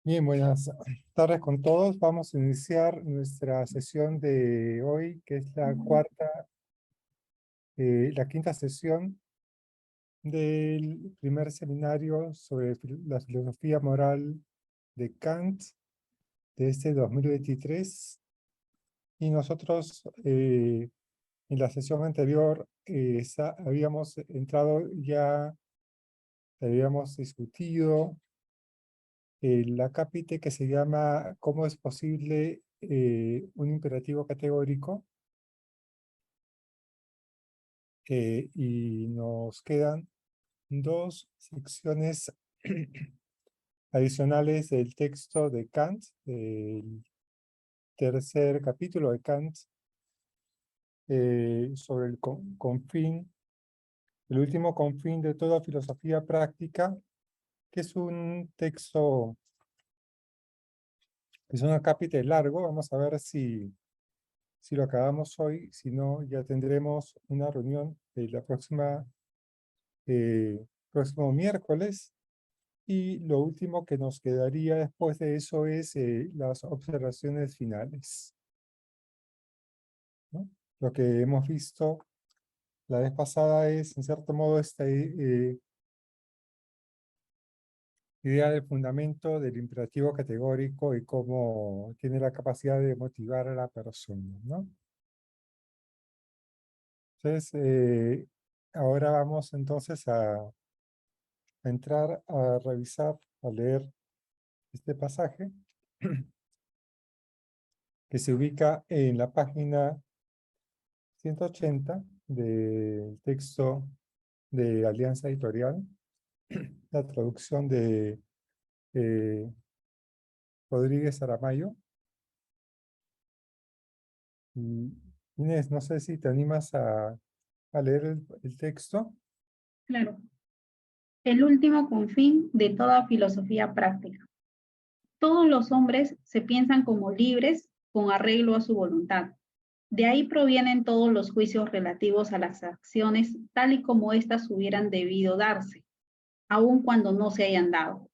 Bien, buenas tardes con todos. Vamos a iniciar nuestra sesión de hoy, que es la quinta sesión del primer seminario sobre la filosofía moral de Kant de este 2023. Y nosotros en la sesión anterior habíamos entrado ya, habíamos discutido el acápite que se llama ¿Cómo es posible un imperativo categórico? Y nos quedan dos secciones adicionales del texto de Kant, el tercer capítulo de Kant, sobre el confín, el último confín de toda filosofía práctica, que es un texto, es un acápite largo. Vamos a ver si lo acabamos hoy. Si no, ya tendremos una reunión próximo miércoles. Y lo último que nos quedaría después de eso es las observaciones finales, ¿no? Lo que hemos visto la vez pasada es, en cierto modo, esta idea del fundamento del imperativo categórico y cómo tiene la capacidad de motivar a la persona, ¿no? Entonces, ahora vamos entonces a entrar a revisar, a leer este pasaje que se ubica en la página 180 del texto de Alianza Editorial, la traducción de eh, Rodríguez Aramayo. Y Inés, no sé si te animas a leer el texto. Claro. El último confín de toda filosofía práctica. Todos los hombres se piensan como libres con arreglo a su voluntad. De ahí provienen todos los juicios relativos a las acciones tal y como éstas hubieran debido darse, aun cuando no se hayan dado.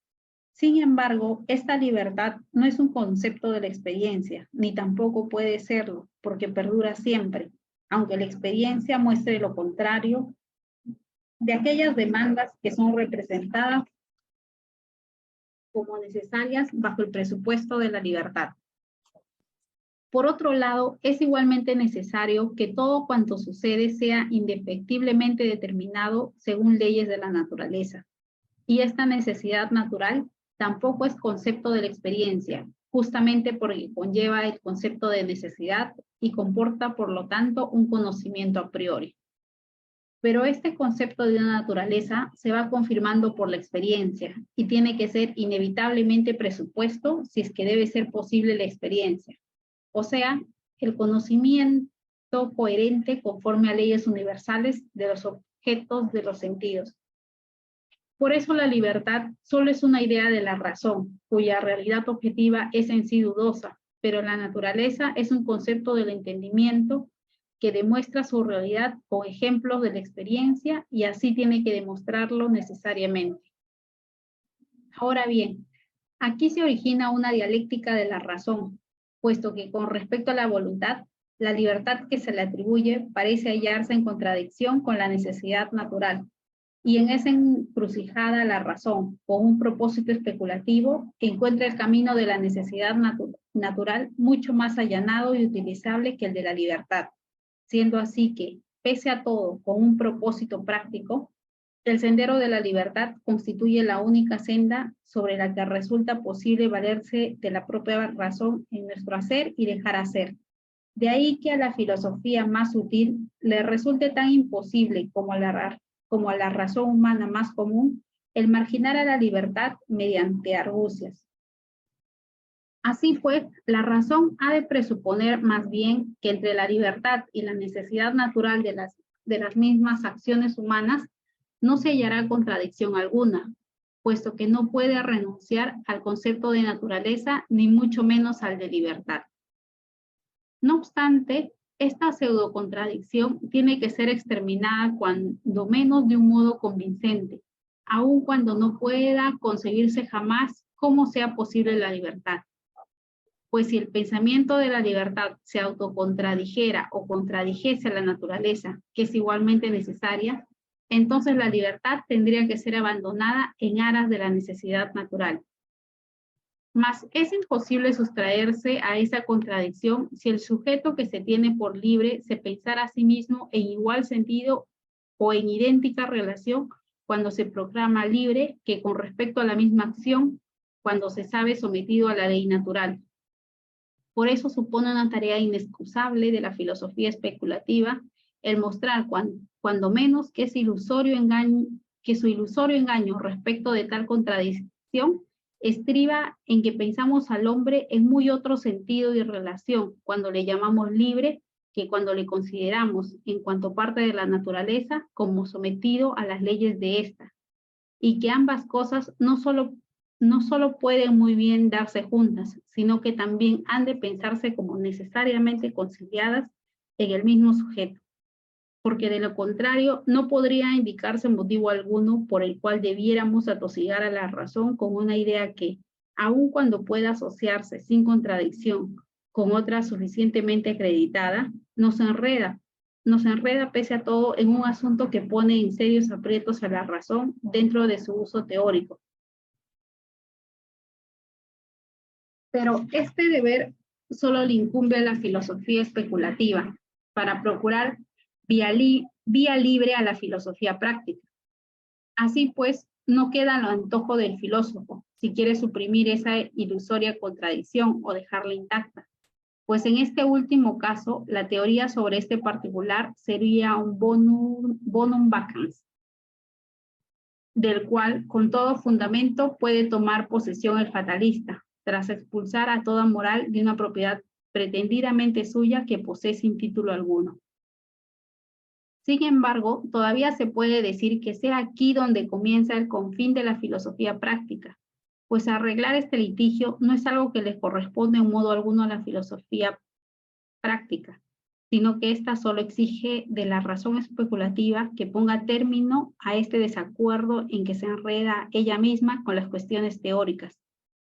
Sin embargo, esta libertad no es un concepto de la experiencia, ni tampoco puede serlo, porque perdura siempre, aunque la experiencia muestre lo contrario de aquellas demandas que son representadas como necesarias bajo el presupuesto de la libertad. Por otro lado, es igualmente necesario que todo cuanto sucede sea indefectiblemente determinado según leyes de la naturaleza. Y esta necesidad natural tampoco es concepto de la experiencia, justamente porque conlleva el concepto de necesidad y comporta, por lo tanto, un conocimiento a priori. Pero este concepto de una naturaleza se va confirmando por la experiencia y tiene que ser inevitablemente presupuesto si es que debe ser posible la experiencia. O sea, el conocimiento coherente conforme a leyes universales de los objetos de los sentidos. Por eso la libertad solo es una idea de la razón, cuya realidad objetiva es en sí dudosa, pero la naturaleza es un concepto del entendimiento que demuestra su realidad con ejemplos de la experiencia y así tiene que demostrarlo necesariamente. Ahora bien, aquí se origina una dialéctica de la razón, puesto que con respecto a la voluntad, la libertad que se le atribuye parece hallarse en contradicción con la necesidad natural. Y en esa encrucijada la razón, con un propósito especulativo, encuentra el camino de la necesidad natural mucho más allanado y utilizable que el de la libertad, siendo así que, pese a todo, con un propósito práctico, el sendero de la libertad constituye la única senda sobre la que resulta posible valerse de la propia razón en nuestro hacer y dejar hacer. De ahí que a la filosofía más sutil le resulte tan imposible como a la razón humana más común el marginar a la libertad mediante argucias. Así pues, la razón ha de presuponer más bien que entre la libertad y la necesidad natural de las mismas acciones humanas no se hallará contradicción alguna, puesto que no puede renunciar al concepto de naturaleza ni mucho menos al de libertad. No obstante, esta pseudocontradicción tiene que ser exterminada cuando menos de un modo convincente, aun cuando no pueda concebirse jamás cómo sea posible la libertad. Pues si el pensamiento de la libertad se autocontradijera o contradijese a la naturaleza, que es igualmente necesaria, entonces la libertad tendría que ser abandonada en aras de la necesidad natural. Mas es imposible sustraerse a esa contradicción si el sujeto que se tiene por libre se pensara a sí mismo en igual sentido o en idéntica relación cuando se proclama libre que con respecto a la misma acción cuando se sabe sometido a la ley natural. Por eso supone una tarea inexcusable de la filosofía especulativa el mostrar cuando menos que su ilusorio engaño respecto de tal contradicción estriba en que pensamos al hombre en muy otro sentido y relación cuando le llamamos libre que cuando le consideramos en cuanto parte de la naturaleza como sometido a las leyes de ésta, y que ambas cosas no solo pueden muy bien darse juntas, sino que también han de pensarse como necesariamente conciliadas en el mismo sujeto, porque de lo contrario no podría indicarse motivo alguno por el cual debiéramos atosigar a la razón con una idea que, aun cuando pueda asociarse sin contradicción con otra suficientemente acreditada, nos enreda pese a todo en un asunto que pone en serios aprietos a la razón dentro de su uso teórico. Pero este deber solo le incumbe a la filosofía especulativa, para procurar vía libre a la filosofía práctica. Así pues, no queda al antojo del filósofo, si quiere suprimir esa ilusoria contradicción o dejarla intacta, pues en este último caso, la teoría sobre este particular sería un bonum vacans, del cual con todo fundamento puede tomar posesión el fatalista, tras expulsar a toda moral de una propiedad pretendidamente suya que posee sin título alguno. Sin embargo, todavía se puede decir que sea aquí donde comienza el confín de la filosofía práctica, pues arreglar este litigio no es algo que le corresponde en modo alguno a la filosofía práctica, sino que ésta solo exige de la razón especulativa que ponga término a este desacuerdo en que se enreda ella misma con las cuestiones teóricas,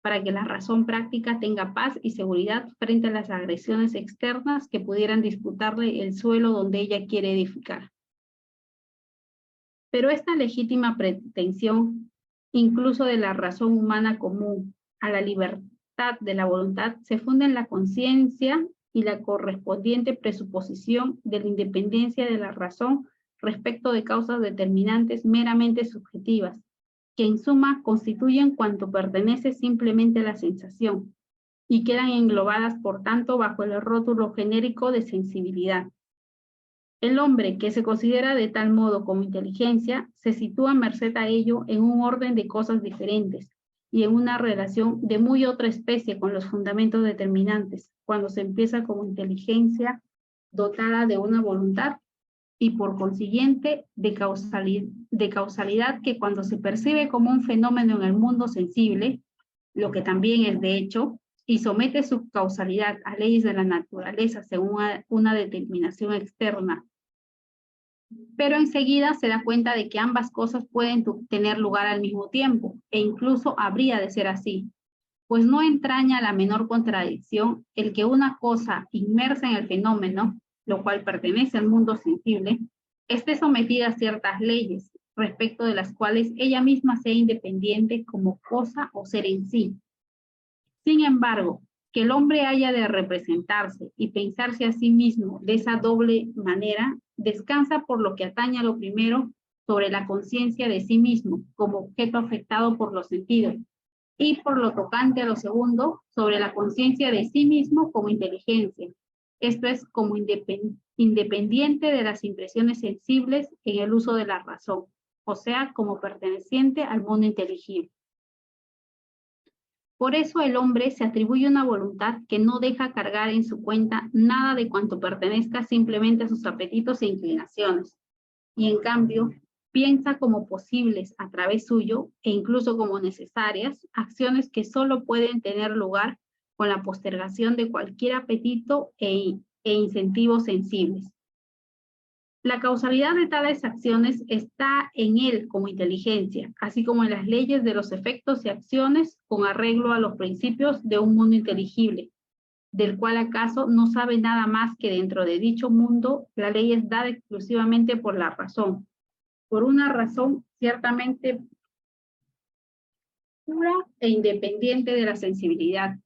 para que la razón práctica tenga paz y seguridad frente a las agresiones externas que pudieran disputarle el suelo donde ella quiere edificar. Pero esta legítima pretensión, incluso de la razón humana común, a la libertad de la voluntad, se funda en la conciencia y la correspondiente presuposición de la independencia de la razón respecto de causas determinantes meramente subjetivas, que en suma constituyen cuanto pertenece simplemente a la sensación, y quedan englobadas por tanto bajo el rótulo genérico de sensibilidad. El hombre que se considera de tal modo como inteligencia se sitúa merced a ello en un orden de cosas diferentes y en una relación de muy otra especie con los fundamentos determinantes, cuando se empieza como inteligencia dotada de una voluntad y por consiguiente de causalidad que cuando se percibe como un fenómeno en el mundo sensible, lo que también es de hecho, y somete su causalidad a leyes de la naturaleza según una determinación externa, pero enseguida se da cuenta de que ambas cosas pueden tener lugar al mismo tiempo, e incluso habría de ser así, pues no entraña la menor contradicción el que una cosa inmersa en el fenómeno, lo cual pertenece al mundo sensible, esté sometida a ciertas leyes, respecto de las cuales ella misma sea independiente como cosa o ser en sí. Sin embargo, que el hombre haya de representarse y pensarse a sí mismo de esa doble manera, descansa por lo que atañe a lo primero sobre la conciencia de sí mismo como objeto afectado por los sentidos, y por lo tocante a lo segundo, sobre la conciencia de sí mismo como inteligencia. Esto es como independiente de las impresiones sensibles en el uso de la razón, o sea, como perteneciente al mundo inteligible. Por eso el hombre se atribuye una voluntad que no deja cargar en su cuenta nada de cuanto pertenezca simplemente a sus apetitos e inclinaciones, y en cambio piensa como posibles a través suyo e incluso como necesarias acciones que solo pueden tener lugar con la postergación de cualquier apetito e incentivos sensibles. La causalidad de tales acciones está en él como inteligencia, así como en las leyes de los efectos y acciones con arreglo a los principios de un mundo inteligible, del cual acaso no sabe nada más que dentro de dicho mundo la ley es dada exclusivamente por la razón, por una razón ciertamente pura e independiente de la sensibilidad,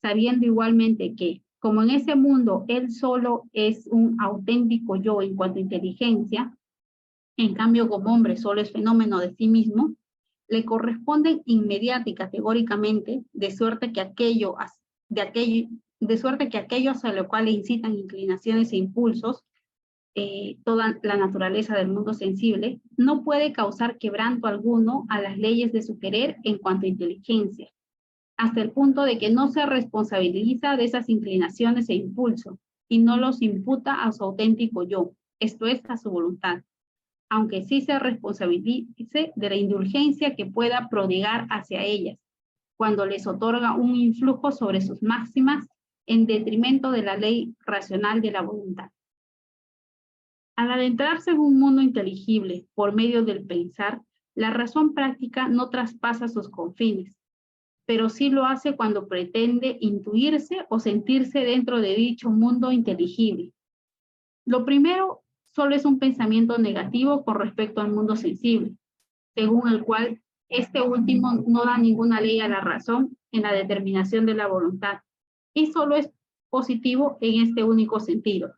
sabiendo igualmente que, como en ese mundo él solo es un auténtico yo en cuanto a inteligencia, en cambio como hombre solo es fenómeno de sí mismo, le corresponden inmediata y categóricamente, de suerte que aquello hacia lo cual le incitan inclinaciones e impulsos, toda la naturaleza del mundo sensible, no puede causar quebranto alguno a las leyes de su querer en cuanto a inteligencia, hasta el punto de que no se responsabiliza de esas inclinaciones e impulsos y no los imputa a su auténtico yo, esto es, a su voluntad, aunque sí se responsabilice de la indulgencia que pueda prodigar hacia ellas, cuando les otorga un influjo sobre sus máximas en detrimento de la ley racional de la voluntad. Al adentrarse en un mundo inteligible por medio del pensar, la razón práctica no traspasa sus confines, pero sí lo hace cuando pretende intuirse o sentirse dentro de dicho mundo inteligible. Lo primero solo es un pensamiento negativo con respecto al mundo sensible, según el cual este último no da ninguna ley a la razón en la determinación de la voluntad, y solo es positivo en este único sentido,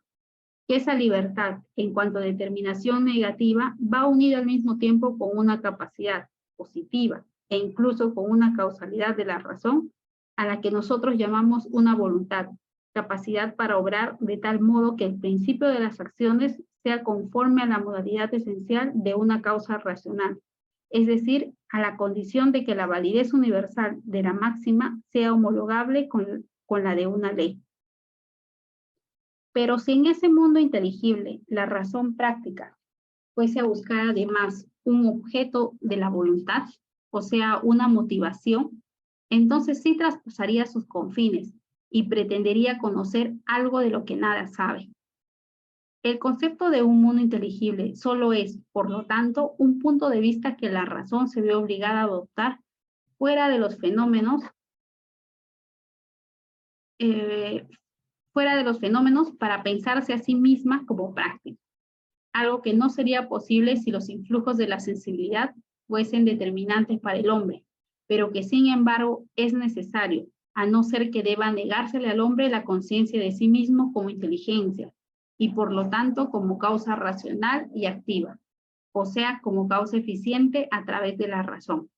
que esa libertad en cuanto a determinación negativa va unida al mismo tiempo con una capacidad positiva e incluso con una causalidad de la razón a la que nosotros llamamos una voluntad, capacidad para obrar de tal modo que el principio de las acciones sea conforme a la modalidad esencial de una causa racional, es decir, a la condición de que la validez universal de la máxima sea homologable con la de una ley. Pero si en ese mundo inteligible la razón práctica fuese a buscar además un objeto de la voluntad, o sea, una motivación, entonces sí traspasaría sus confines y pretendería conocer algo de lo que nada sabe. El concepto de un mundo inteligible solo es, por lo tanto, un punto de vista que la razón se ve obligada a adoptar fuera de los fenómenos para pensarse a sí misma como práctica, algo que no sería posible si los influjos de la sensibilidad fuesen determinantes para el hombre, pero que sin embargo es necesario, a no ser que deba negársele al hombre la conciencia de sí mismo como inteligencia, y por lo tanto como causa racional y activa, o sea, como causa eficiente a través de la razón.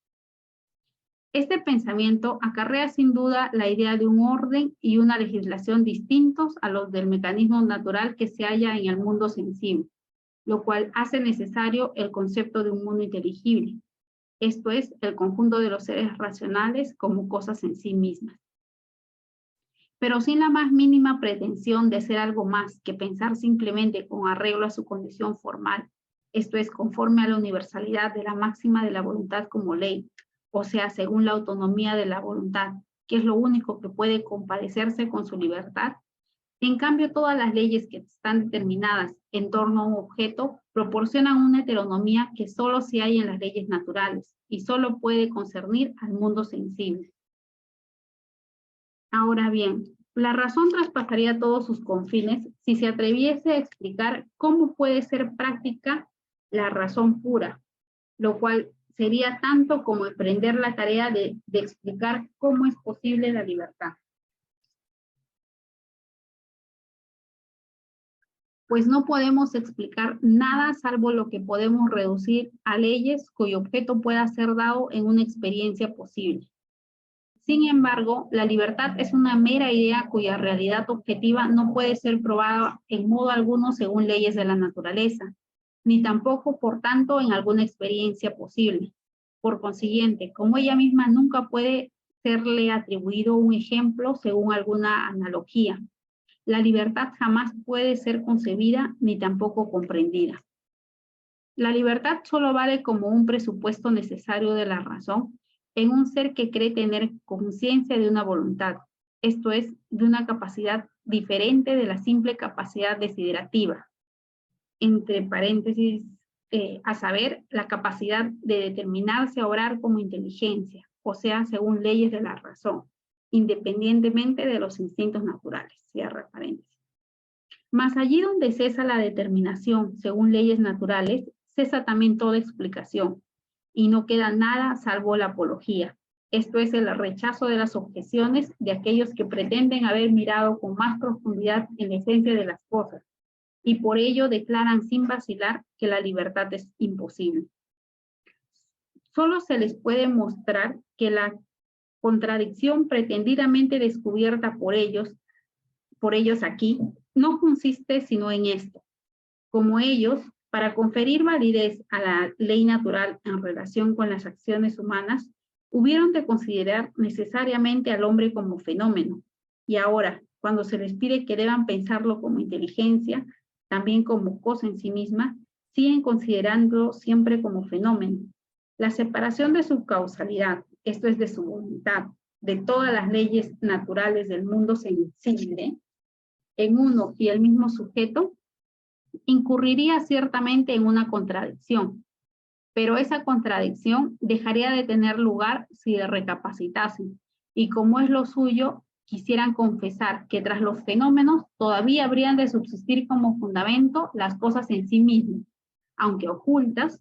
Este pensamiento acarrea sin duda la idea de un orden y una legislación distintos a los del mecanismo natural que se halla en el mundo sensible, lo cual hace necesario el concepto de un mundo inteligible, esto es, el conjunto de los seres racionales como cosas en sí mismas. Pero sin la más mínima pretensión de ser algo más que pensar simplemente con arreglo a su condición formal, esto es, conforme a la universalidad de la máxima de la voluntad como ley, o sea, según la autonomía de la voluntad, que es lo único que puede compadecerse con su libertad. En cambio, todas las leyes que están determinadas en torno a un objeto proporcionan una heteronomía que solo se halla en las leyes naturales y solo puede concernir al mundo sensible. Ahora bien, la razón traspasaría todos sus confines si se atreviese a explicar cómo puede ser práctica la razón pura, lo cual sería tanto como emprender la tarea de explicar cómo es posible la libertad. Pues no podemos explicar nada salvo lo que podemos reducir a leyes cuyo objeto pueda ser dado en una experiencia posible. Sin embargo, la libertad es una mera idea cuya realidad objetiva no puede ser probada en modo alguno según leyes de la naturaleza, ni tampoco, por tanto, en alguna experiencia posible. Por consiguiente, como ella misma nunca puede serle atribuido un ejemplo según alguna analogía, la libertad jamás puede ser concebida ni tampoco comprendida. La libertad solo vale como un presupuesto necesario de la razón en un ser que cree tener conciencia de una voluntad, esto es, de una capacidad diferente de la simple capacidad desiderativa. entre paréntesis, a saber, la capacidad de determinarse a obrar como inteligencia, o sea, según leyes de la razón, independientemente de los instintos naturales, cierra paréntesis. Mas allí donde cesa la determinación según leyes naturales, cesa también toda explicación, y no queda nada salvo la apología. Esto es el rechazo de las objeciones de aquellos que pretenden haber mirado con más profundidad en la esencia de las cosas, y por ello declaran sin vacilar que la libertad es imposible. Solo se les puede mostrar que la contradicción pretendidamente descubierta por ellos aquí, no consiste sino en esto. Como ellos, para conferir validez a la ley natural en relación con las acciones humanas, hubieron de considerar necesariamente al hombre como fenómeno. Y ahora, cuando se les pide que deban pensarlo como inteligencia, también como cosa en sí misma, siguen considerándolo siempre como fenómeno. La separación de su causalidad, esto es de su voluntad, de todas las leyes naturales del mundo sensible, en uno y el mismo sujeto, incurriría ciertamente en una contradicción, pero esa contradicción dejaría de tener lugar si recapacitasen, y como es lo suyo, quisieran confesar que tras los fenómenos todavía habrían de subsistir como fundamento las cosas en sí mismas, aunque ocultas,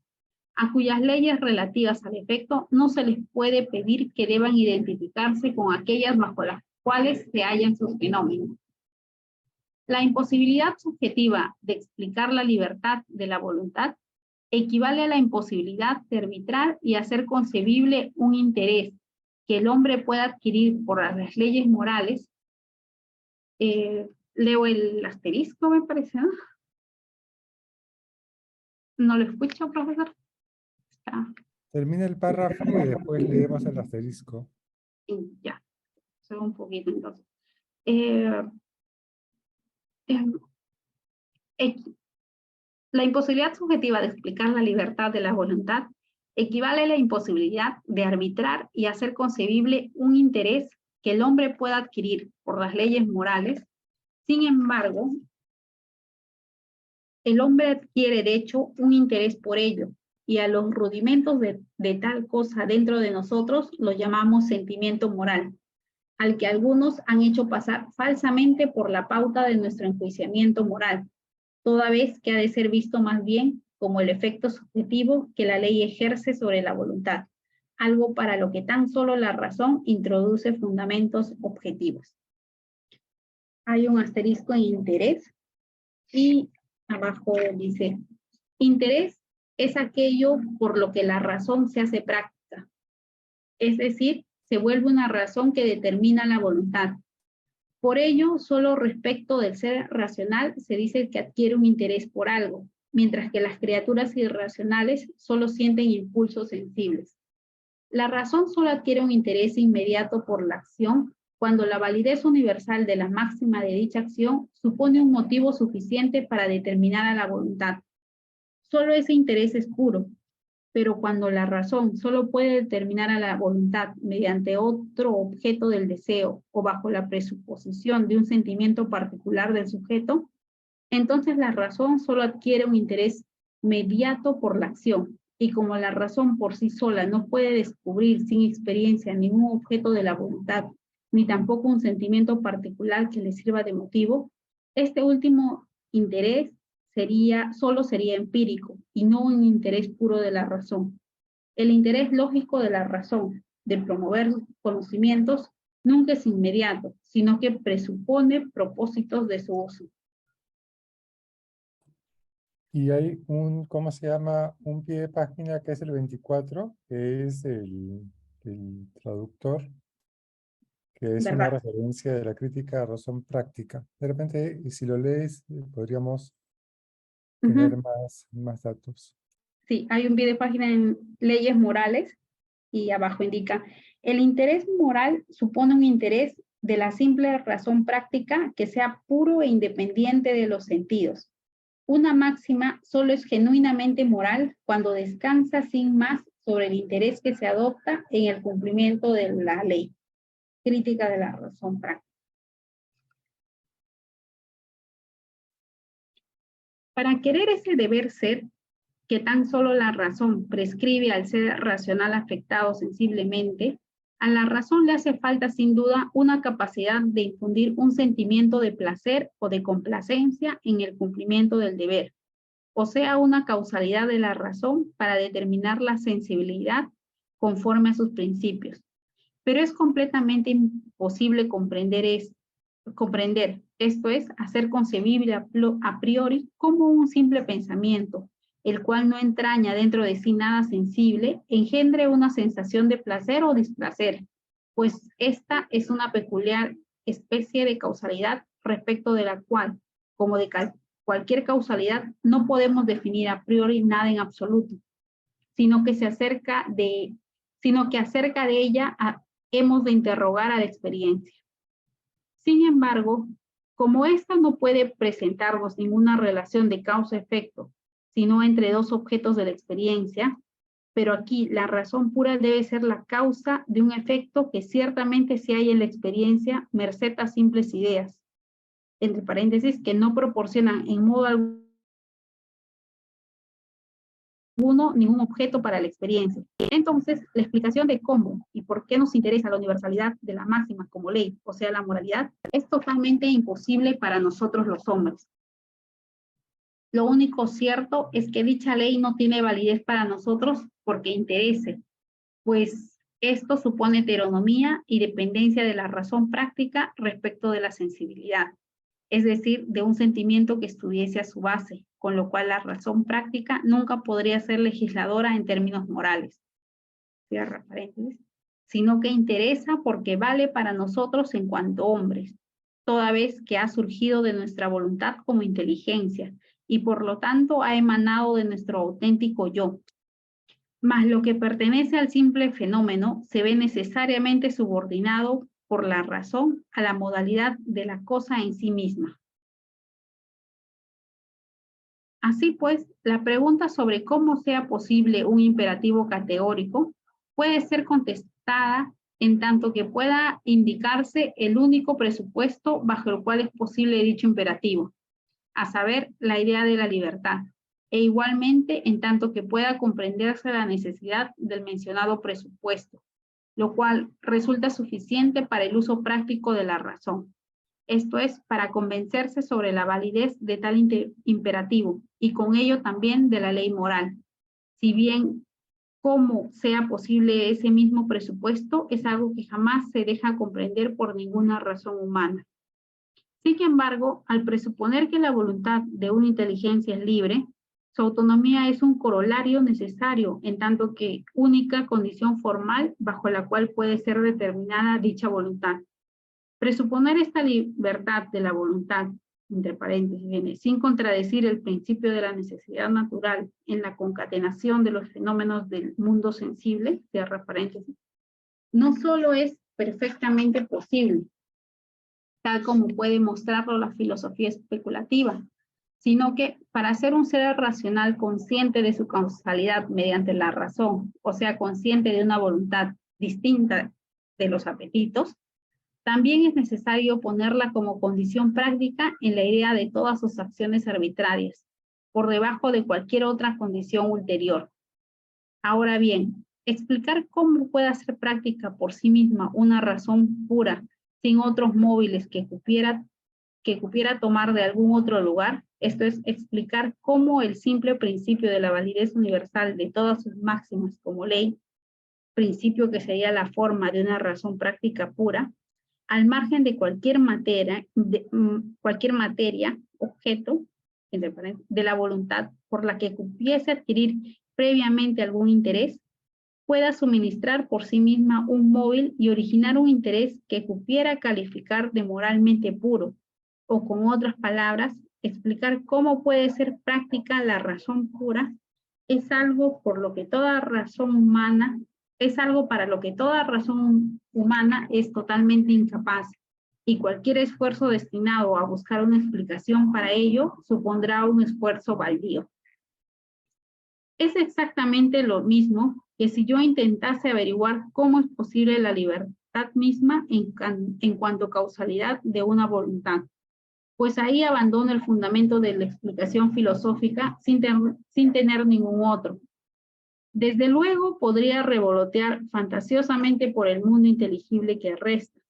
a cuyas leyes relativas al efecto no se les puede pedir que deban identificarse con aquellas bajo las cuales se hallan sus fenómenos. La imposibilidad subjetiva de explicar la libertad de la voluntad equivale a la imposibilidad de arbitrar y hacer concebible un interés que el hombre pueda adquirir por las leyes morales. Leo el asterisco, me parece, ¿no? ¿No lo escucho, profesor? Termina el párrafo y después leemos el asterisco. Ya, solo un poquito entonces. La imposibilidad subjetiva de explicar la libertad de la voluntad equivale a la imposibilidad de arbitrar y hacer concebible un interés que el hombre pueda adquirir por las leyes morales. Sin embargo, el hombre adquiere de hecho un interés por ello, y a los rudimentos de tal cosa dentro de nosotros los llamamos sentimiento moral, al que algunos han hecho pasar falsamente por la pauta de nuestro enjuiciamiento moral, toda vez que ha de ser visto más bien como el efecto subjetivo que la ley ejerce sobre la voluntad, algo para lo que tan solo la razón introduce fundamentos objetivos. Hay un asterisco en interés y abajo dice, interés es aquello por lo que la razón se hace práctica, es decir, se vuelve una razón que determina la voluntad. Por ello, solo respecto del ser racional se dice que adquiere un interés por algo, mientras que las criaturas irracionales solo sienten impulsos sensibles. La razón solo adquiere un interés inmediato por la acción cuando la validez universal de la máxima de dicha acción supone un motivo suficiente para determinar a la voluntad. Solo ese interés es puro, pero cuando la razón solo puede determinar a la voluntad mediante otro objeto del deseo o bajo la presuposición de un sentimiento particular del sujeto, entonces la razón solo adquiere un interés mediato por la acción, y como la razón por sí sola no puede descubrir sin experiencia ningún objeto de la voluntad, ni tampoco un sentimiento particular que le sirva de motivo, este último interés solo sería empírico y no un interés puro de la razón. El interés lógico de la razón de promover conocimientos nunca es inmediato, sino que presupone propósitos de su uso. Y hay un, ¿cómo se llama? Un pie de página que es el 24, que es el traductor, que es una ¿Verdad? referencia de la crítica de razón práctica. De repente, y si lo lees, podríamos tener más datos. Sí, hay un pie de página en leyes morales y abajo indica, el interés moral supone un interés de la simple razón práctica que sea puro e independiente de los sentidos. Una máxima solo es genuinamente moral cuando descansa sin más sobre el interés que se adopta en el cumplimiento de la ley. Crítica de la razón práctica. Para querer ese deber ser, que tan solo la razón prescribe al ser racional afectado sensiblemente, a la razón le hace falta sin duda una capacidad de infundir un sentimiento de placer o de complacencia en el cumplimiento del deber, o sea, una causalidad de la razón para determinar la sensibilidad conforme a sus principios. Pero es completamente imposible comprender, esto es, hacer concebible a priori como un simple pensamiento, el cual no entraña dentro de sí nada sensible, engendre una sensación de placer o displacer, pues esta es una peculiar especie de causalidad respecto de la cual, como de cualquier causalidad, no podemos definir a priori nada en absoluto, sino que acerca de ella hemos de interrogar a la experiencia. Sin embargo, como ésta no puede presentarnos ninguna relación de causa-efecto, sino entre dos objetos de la experiencia, pero aquí la razón pura debe ser la causa de un efecto que ciertamente se halla en la experiencia merced a simples ideas, entre paréntesis, que no proporcionan en modo alguno ningún objeto para la experiencia. Entonces, la explicación de cómo y por qué nos interesa la universalidad de la máxima como ley, o sea, la moralidad, es totalmente imposible para nosotros los hombres. Lo único cierto es que dicha ley no tiene validez para nosotros porque interese, pues esto supone heteronomía y dependencia de la razón práctica respecto de la sensibilidad, es decir, de un sentimiento que estuviese a su base, con lo cual la razón práctica nunca podría ser legisladora en términos morales, cierra paréntesis, sino que interesa porque vale para nosotros en cuanto hombres, toda vez que ha surgido de nuestra voluntad como inteligencia, y por lo tanto ha emanado de nuestro auténtico yo. Mas lo que pertenece al simple fenómeno se ve necesariamente subordinado por la razón a la modalidad de la cosa en sí misma. Así pues, la pregunta sobre cómo sea posible un imperativo categórico puede ser contestada en tanto que pueda indicarse el único presupuesto bajo el cual es posible dicho imperativo, a saber, la idea de la libertad, e igualmente en tanto que pueda comprenderse la necesidad del mencionado presupuesto, lo cual resulta suficiente para el uso práctico de la razón. Esto es, para convencerse sobre la validez de tal imperativo y con ello también de la ley moral. Si bien cómo sea posible ese mismo presupuesto es algo que jamás se deja comprender por ninguna razón humana. Sin embargo, al presuponer que la voluntad de una inteligencia es libre, su autonomía es un corolario necesario, en tanto que única condición formal bajo la cual puede ser determinada dicha voluntad. Presuponer esta libertad de la voluntad, entre paréntesis, viene, sin contradecir el principio de la necesidad natural en la concatenación de los fenómenos del mundo sensible, cierra paréntesis, no solo es perfectamente posible, tal como puede mostrarlo la filosofía especulativa, sino que para ser un ser racional consciente de su causalidad mediante la razón, o sea, consciente de una voluntad distinta de los apetitos, también es necesario ponerla como condición práctica en la idea de todas sus acciones arbitrarias, por debajo de cualquier otra condición ulterior. Ahora bien, explicar cómo puede hacer práctica por sí misma una razón pura, sin otros móviles que cupiera tomar de algún otro lugar, esto es, explicar cómo el simple principio de la validez universal de todas sus máximas como ley, principio que sería la forma de una razón práctica pura, al margen de cualquier materia, objeto, de la voluntad por la que cupiese adquirir previamente algún interés, pueda suministrar por sí misma un móvil y originar un interés que cupiera calificar de moralmente puro, o con otras palabras, explicar cómo puede ser práctica la razón pura, es algo por lo que toda razón humana es algo para lo que toda razón humana es totalmente incapaz, y cualquier esfuerzo destinado a buscar una explicación para ello supondrá un esfuerzo baldío. Es exactamente lo mismo que si yo intentase averiguar cómo es posible la libertad misma en cuanto a causalidad de una voluntad. pues ahí abandona el fundamento de la explicación filosófica sin tener ningún otro. Desde luego podría revolotear fantasiosamente por el mundo inteligible que resta,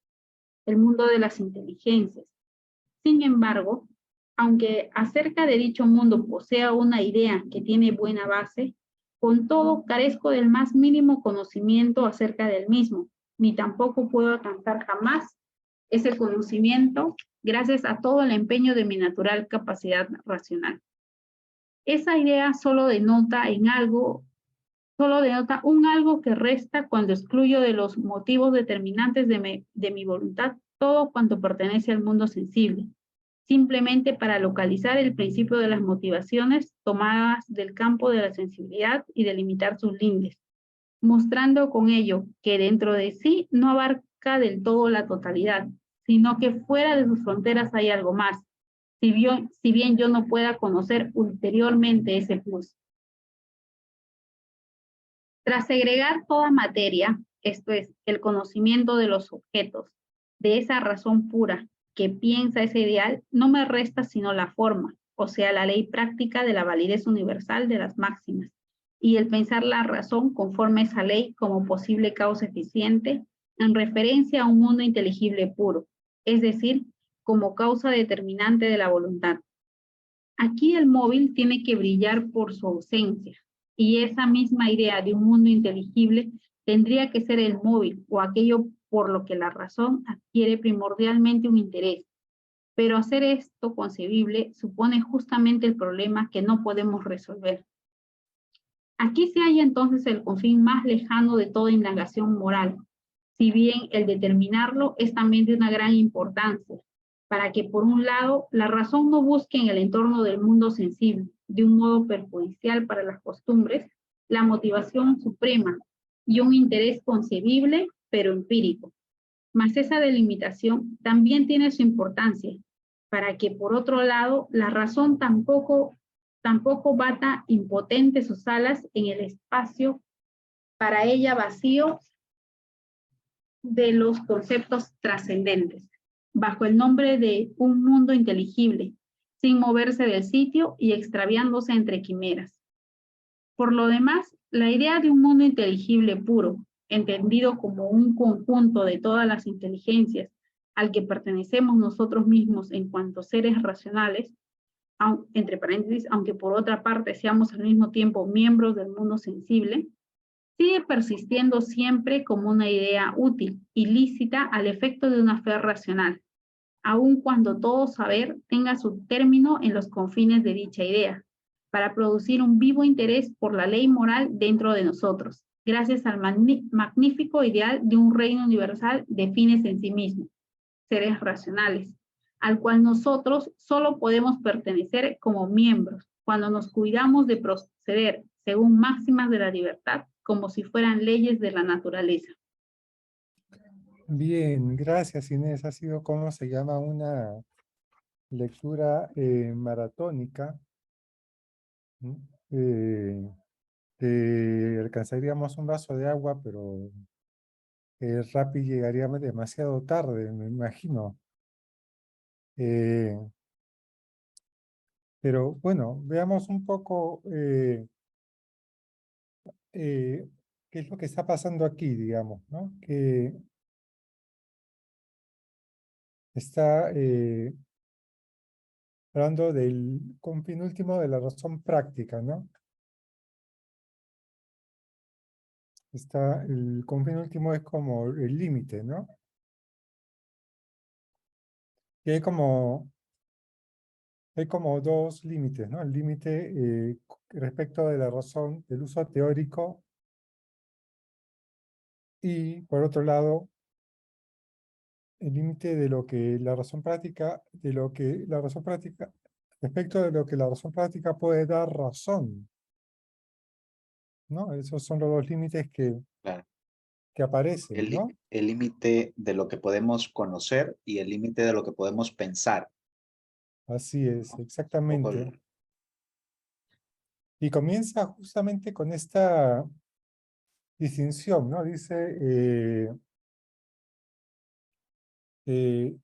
el mundo de las inteligencias. Sin embargo, aunque acerca de dicho mundo posea una idea que tiene buena base, con todo carezco del más mínimo conocimiento acerca del mismo, ni tampoco puedo alcanzar jamás ese conocimiento gracias a todo el empeño de mi natural capacidad racional. Esa idea solo denota un algo que resta cuando excluyo de los motivos determinantes de mi voluntad todo cuanto pertenece al mundo sensible, simplemente para localizar el principio de las motivaciones tomadas del campo de la sensibilidad y delimitar sus lindes, mostrando con ello que dentro de sí no abarca del todo la totalidad, sino que fuera de sus fronteras hay algo más, si bien yo no pueda conocer ulteriormente ese plus. Tras segregar toda materia, esto es, el conocimiento de los objetos, de esa razón pura que piensa ese ideal, no me resta sino la forma, o sea, la ley práctica de la validez universal de las máximas, y el pensar la razón conforme a esa ley como posible causa eficiente en referencia a un mundo inteligible puro, es decir, como causa determinante de la voluntad. Aquí el móvil tiene que brillar por su ausencia, y esa misma idea de un mundo inteligible tendría que ser el móvil o aquello por lo que la razón adquiere primordialmente un interés. Pero hacer esto concebible supone justamente el problema que no podemos resolver. Aquí se halla entonces el confín más lejano de toda indagación moral, si bien el determinarlo es también de una gran importancia, para que por un lado la razón no busque en el entorno del mundo sensible, de un modo perjudicial para las costumbres, la motivación suprema y un interés concebible pero empírico. Mas esa delimitación también tiene su importancia, para que por otro lado la razón tampoco bata impotente sus alas en el espacio para ella vacío de los conceptos trascendentes, bajo el nombre de un mundo inteligible, sin moverse del sitio y extraviándose entre quimeras. Por lo demás, la idea de un mundo inteligible puro, entendido como un conjunto de todas las inteligencias al que pertenecemos nosotros mismos en cuanto seres racionales, entre paréntesis, aunque por otra parte seamos al mismo tiempo miembros del mundo sensible, sigue persistiendo siempre como una idea útil y lícita al efecto de una fe racional, aun cuando todo saber tenga su término en los confines de dicha idea, para producir un vivo interés por la ley moral dentro de nosotros, gracias al magnífico ideal de un reino universal de fines en sí mismo, seres racionales, al cual nosotros solo podemos pertenecer como miembros, cuando nos cuidamos de proceder según máximas de la libertad, como si fueran leyes de la naturaleza. Bien, gracias Inés. Ha sido, ¿cómo se llama? Una lectura maratónica. ¿Mm? Alcanzaríamos un vaso de agua, pero Rappi llegaría demasiado tarde, me imagino. Eh, pero bueno, veamos un poco qué es lo que está pasando aquí, digamos, ¿no? Que está hablando del confín último de la razón práctica, ¿no? El confín último es como el límite, ¿no? Y hay como dos límites, ¿no? El límite respecto de la razón, del uso teórico, y por otro lado, el límite de lo que la razón práctica, respecto de lo que la razón práctica puede dar razón, ¿no? Esos son los dos límites Claro. que aparecen, ¿no? El límite de lo que podemos conocer y el límite de lo que podemos pensar. Así es, Un poco exactamente. Y comienza justamente con esta distinción, ¿no? Dice, eh,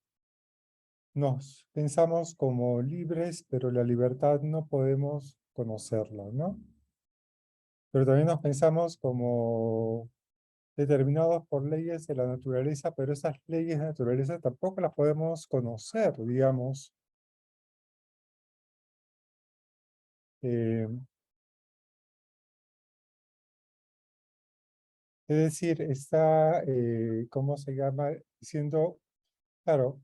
nos pensamos como libres, pero la libertad no podemos conocerla, ¿no? Pero también nos pensamos como determinados por leyes de la naturaleza, pero esas leyes de la naturaleza tampoco las podemos conocer, digamos. Eh, es decir, está, ¿cómo se llama? Diciendo, claro,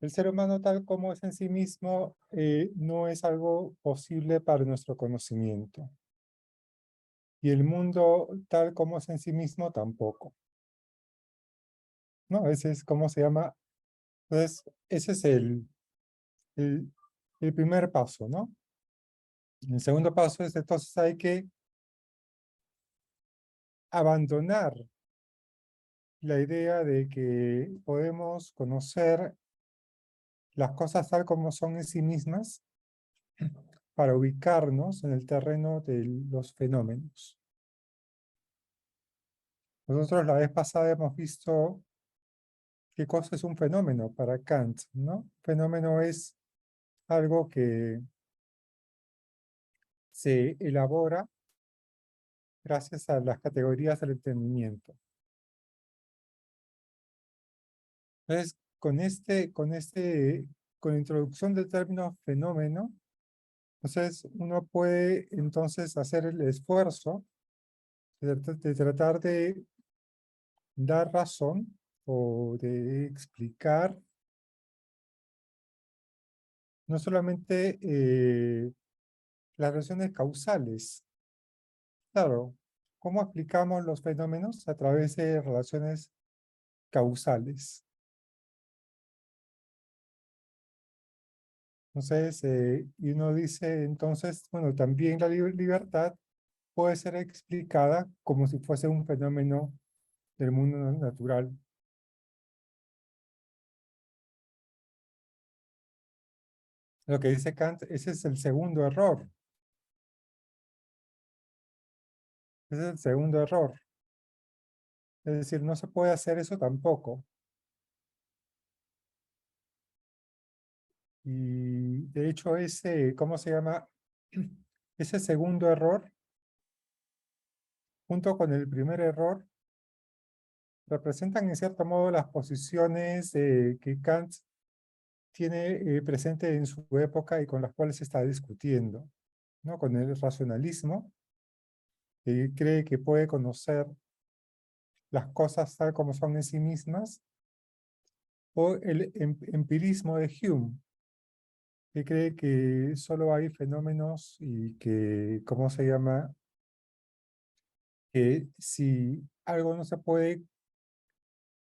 el ser humano tal como es en sí mismo no es algo posible para nuestro conocimiento. Y el mundo tal como es en sí mismo tampoco. ¿No? Ese es cómo se llama. Entonces, ese es el, el primer paso, ¿no? El segundo paso es entonces hay que abandonar la idea de que podemos conocer las cosas tal como son en sí mismas para ubicarnos en el terreno de los fenómenos. Nosotros la vez pasada hemos visto qué cosa es un fenómeno para Kant, ¿no? Un fenómeno es algo que se elabora gracias a las categorías del entendimiento. Entonces, con la introducción del término fenómeno, entonces uno puede entonces hacer el esfuerzo de tratar de dar razón o de explicar no solamente las relaciones causales. Claro, ¿cómo explicamos los fenómenos? A través de relaciones causales. Entonces, y uno dice, entonces, bueno, también la libertad puede ser explicada como si fuese un fenómeno del mundo natural. Lo que dice Kant, ese es el segundo error. Ese es el segundo error. Es decir, no se puede hacer eso tampoco. Y de hecho ese, ¿cómo se llama? Ese segundo error, junto con el primer error, representan en cierto modo las posiciones que Kant tiene presente en su época y con las cuales se está discutiendo, ¿no? Con el racionalismo, que cree que puede conocer las cosas tal como son en sí mismas, o el empirismo de Hume, que cree que solo hay fenómenos y que, ¿cómo se llama? Que si algo no se puede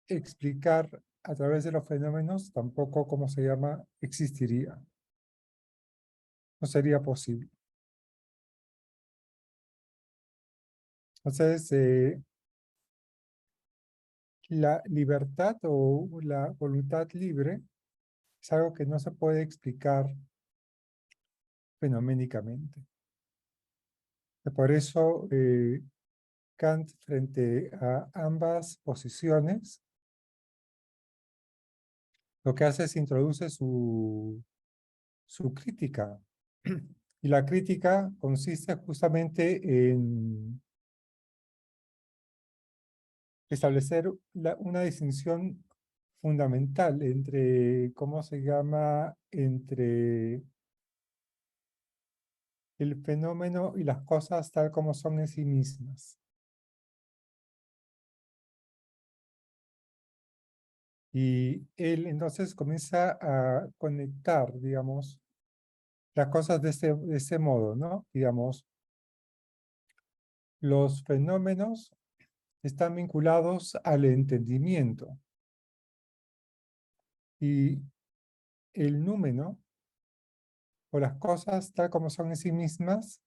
explicar a través de los fenómenos, tampoco, ¿cómo se llama? Existiría. No sería posible. Entonces, la libertad o la voluntad libre es algo que no se puede explicar fenoménicamente. Por eso, Kant, frente a ambas posiciones, lo que hace es introduce su crítica. Y la crítica consiste justamente en establecer una distinción fundamental entre, ¿cómo se llama? Entre el fenómeno y las cosas tal como son en sí mismas. Y él entonces comienza a conectar, digamos, las cosas de este modo, ¿no? Digamos, los fenómenos están vinculados al entendimiento. Y el número o las cosas tal como son en sí mismas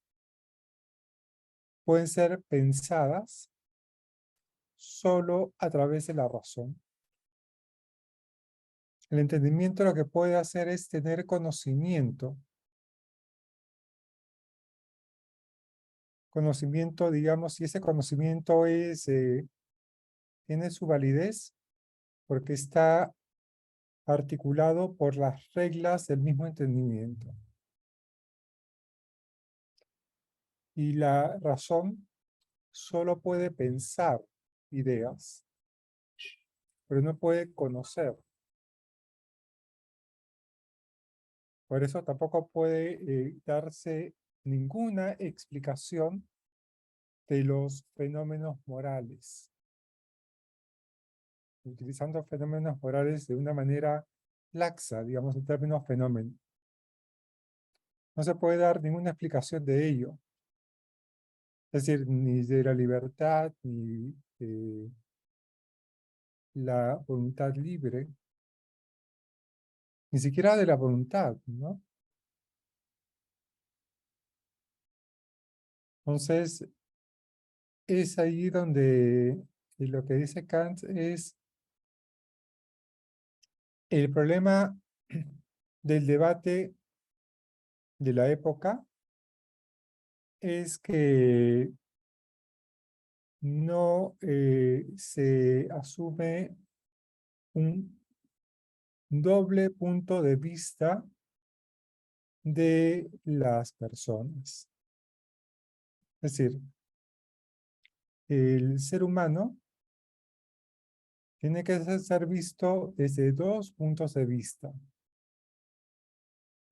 pueden ser pensadas solo a través de la razón. El entendimiento lo que puede hacer es tener conocimiento. Conocimiento, digamos, si ese conocimiento tiene su validez porque está articulado por las reglas del mismo entendimiento. Y la razón solo puede pensar ideas, pero no puede conocer. Por eso tampoco puede darse ninguna explicación de los fenómenos morales. Utilizando fenómenos morales de una manera laxa, digamos, en términos fenómeno. No se puede dar ninguna explicación de ello. Es decir, ni de la libertad, ni de la voluntad libre, ni siquiera de la voluntad, ¿no? Entonces, es ahí donde lo que dice Kant es el problema del debate de la época es que no se asume un doble punto de vista de las personas. Es decir, el ser humano tiene que ser visto desde dos puntos de vista.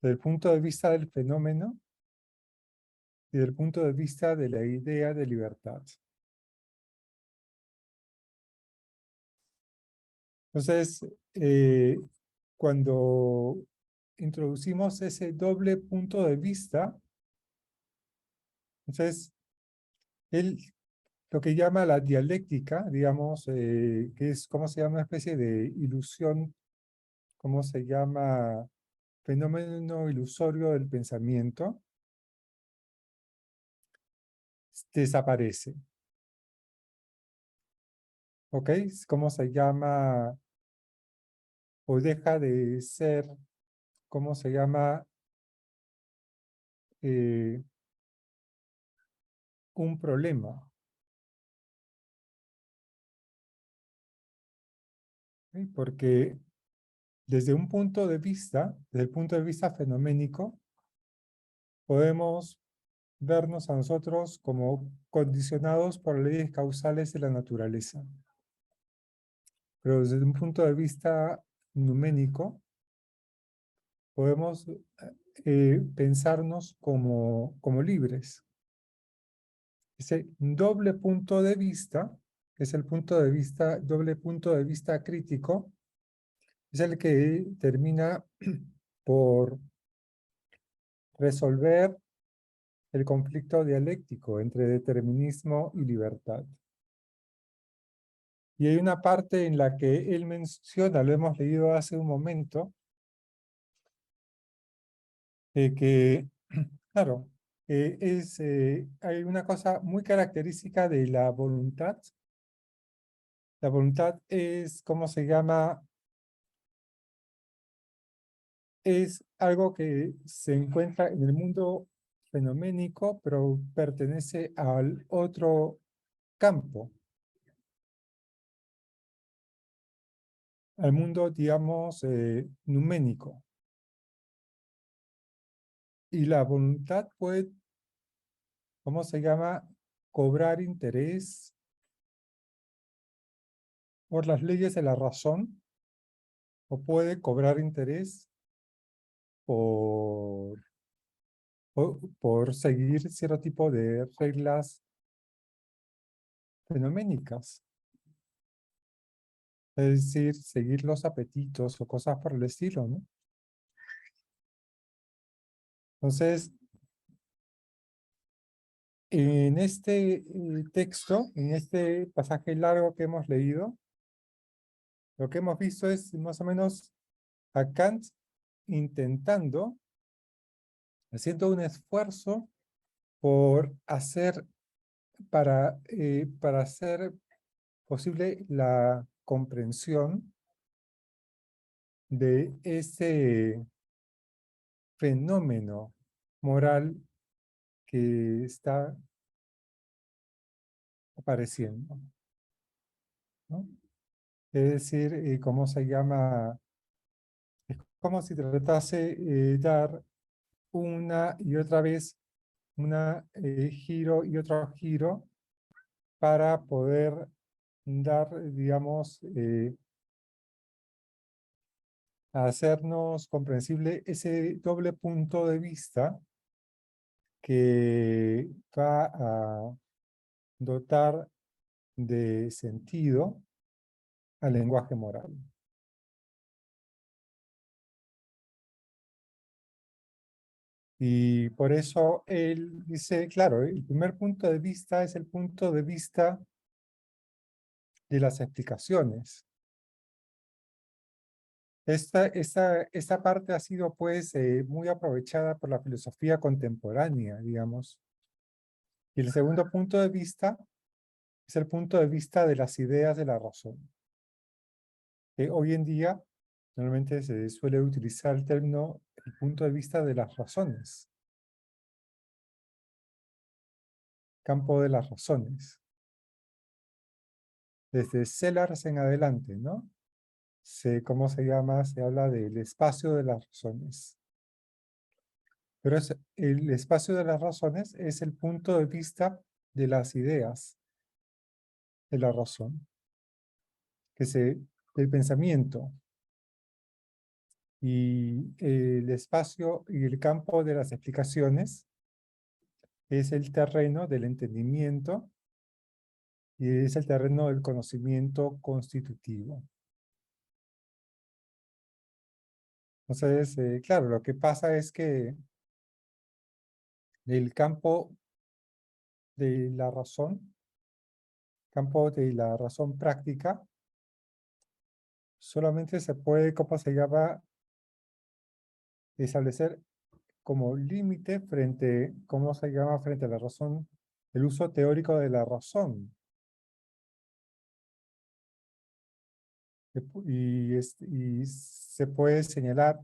Desde el punto de vista del fenómeno y desde el punto de vista de la idea de libertad. Entonces, cuando introducimos ese doble punto de vista, entonces, él lo que llama la dialéctica, digamos, que es, ¿cómo se llama? Una especie de ilusión, ¿cómo se llama? Fenómeno ilusorio del pensamiento, desaparece. ¿Ok? ¿Cómo se llama? O deja de ser, ¿cómo se llama? Un problema. ¿Ok? Porque desde un punto de vista, desde el punto de vista fenoménico, podemos vernos a nosotros como condicionados por leyes causales de la naturaleza. Pero desde un punto de vista numénico, podemos pensarnos como libres. Ese doble punto de vista, es el punto de vista, doble punto de vista crítico, es el que termina por resolver el conflicto dialéctico entre determinismo y libertad. Y hay una parte en la que él menciona, lo hemos leído hace un momento, que, claro, hay una cosa muy característica de la voluntad. La voluntad es, ¿cómo se llama? Es algo que se encuentra en el mundo fenoménico, pero pertenece al otro campo, al mundo, digamos, numénico. Y la voluntad puede, ¿cómo se llama? Cobrar interés por las leyes de la razón, o puede cobrar interés por, por seguir cierto tipo de reglas fenoménicas. Es decir, seguir los apetitos o cosas por el estilo, ¿no? Entonces, en este texto, en este pasaje largo que hemos leído, lo que hemos visto es más o menos a Kant intentando, haciendo un esfuerzo por hacer, para hacer posible la comprensión de ese fenómeno moral que está apareciendo, ¿no? Es decir, ¿cómo se llama? como si tratase dar una y otra vez una giro y otro giro para poder dar, digamos, hacernos comprensible ese doble punto de vista que va a dotar de sentido al lenguaje moral. Y por eso él dice, claro, el primer punto de vista es el punto de vista de las explicaciones. Esta parte ha sido pues muy aprovechada por la filosofía contemporánea, digamos. Y el segundo punto de vista es el punto de vista de las ideas de la razón. Hoy en día normalmente se suele utilizar el término el punto de vista de las razones. Campo de las razones. Desde Sellars en adelante, ¿no? ¿Cómo se llama? Se habla del espacio de las razones. Pero el espacio de las razones es el punto de vista de las ideas de la razón, del pensamiento. Y el espacio y el campo de las explicaciones es el terreno del entendimiento y es el terreno del conocimiento constitutivo. Entonces, claro, lo que pasa es que el campo de la razón, campo de la razón práctica, solamente se puede, ¿cómo se llama?, establecer como límite frente, ¿cómo se llama?, frente a la razón, el uso teórico de la razón. Y se puede señalar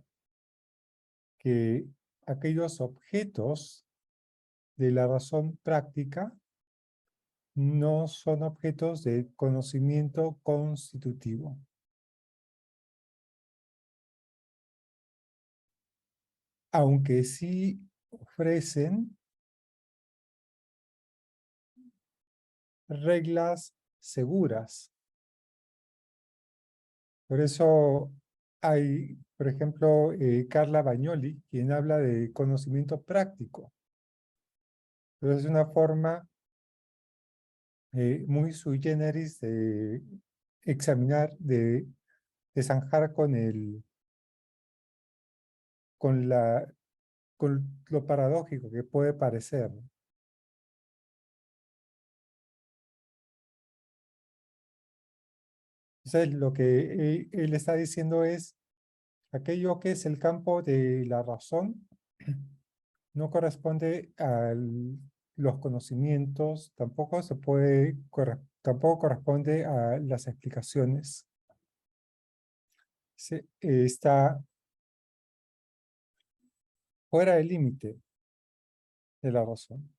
que aquellos objetos de la razón práctica no son objetos de conocimiento constitutivo. Aunque sí ofrecen reglas seguras. Por eso hay, por ejemplo, Carla Bagnoli, quien habla de conocimiento práctico. Pero es una forma muy sui generis de examinar, de zanjar con lo paradójico que puede parecer. Entonces, lo que él está diciendo es, aquello que es el campo de la razón no corresponde a los conocimientos, tampoco corresponde a las explicaciones. Está fuera del límite de la razón.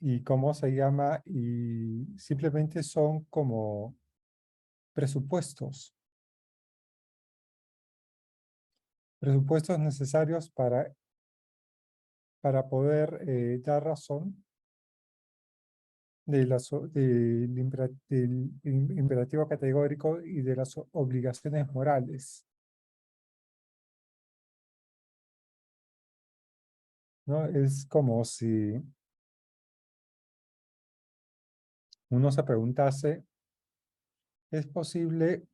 Y cómo se llama, y simplemente son como presupuestos necesarios para poder dar razón del imperativo categórico y de las obligaciones morales, ¿no? Es como si uno se preguntase, ¿es posible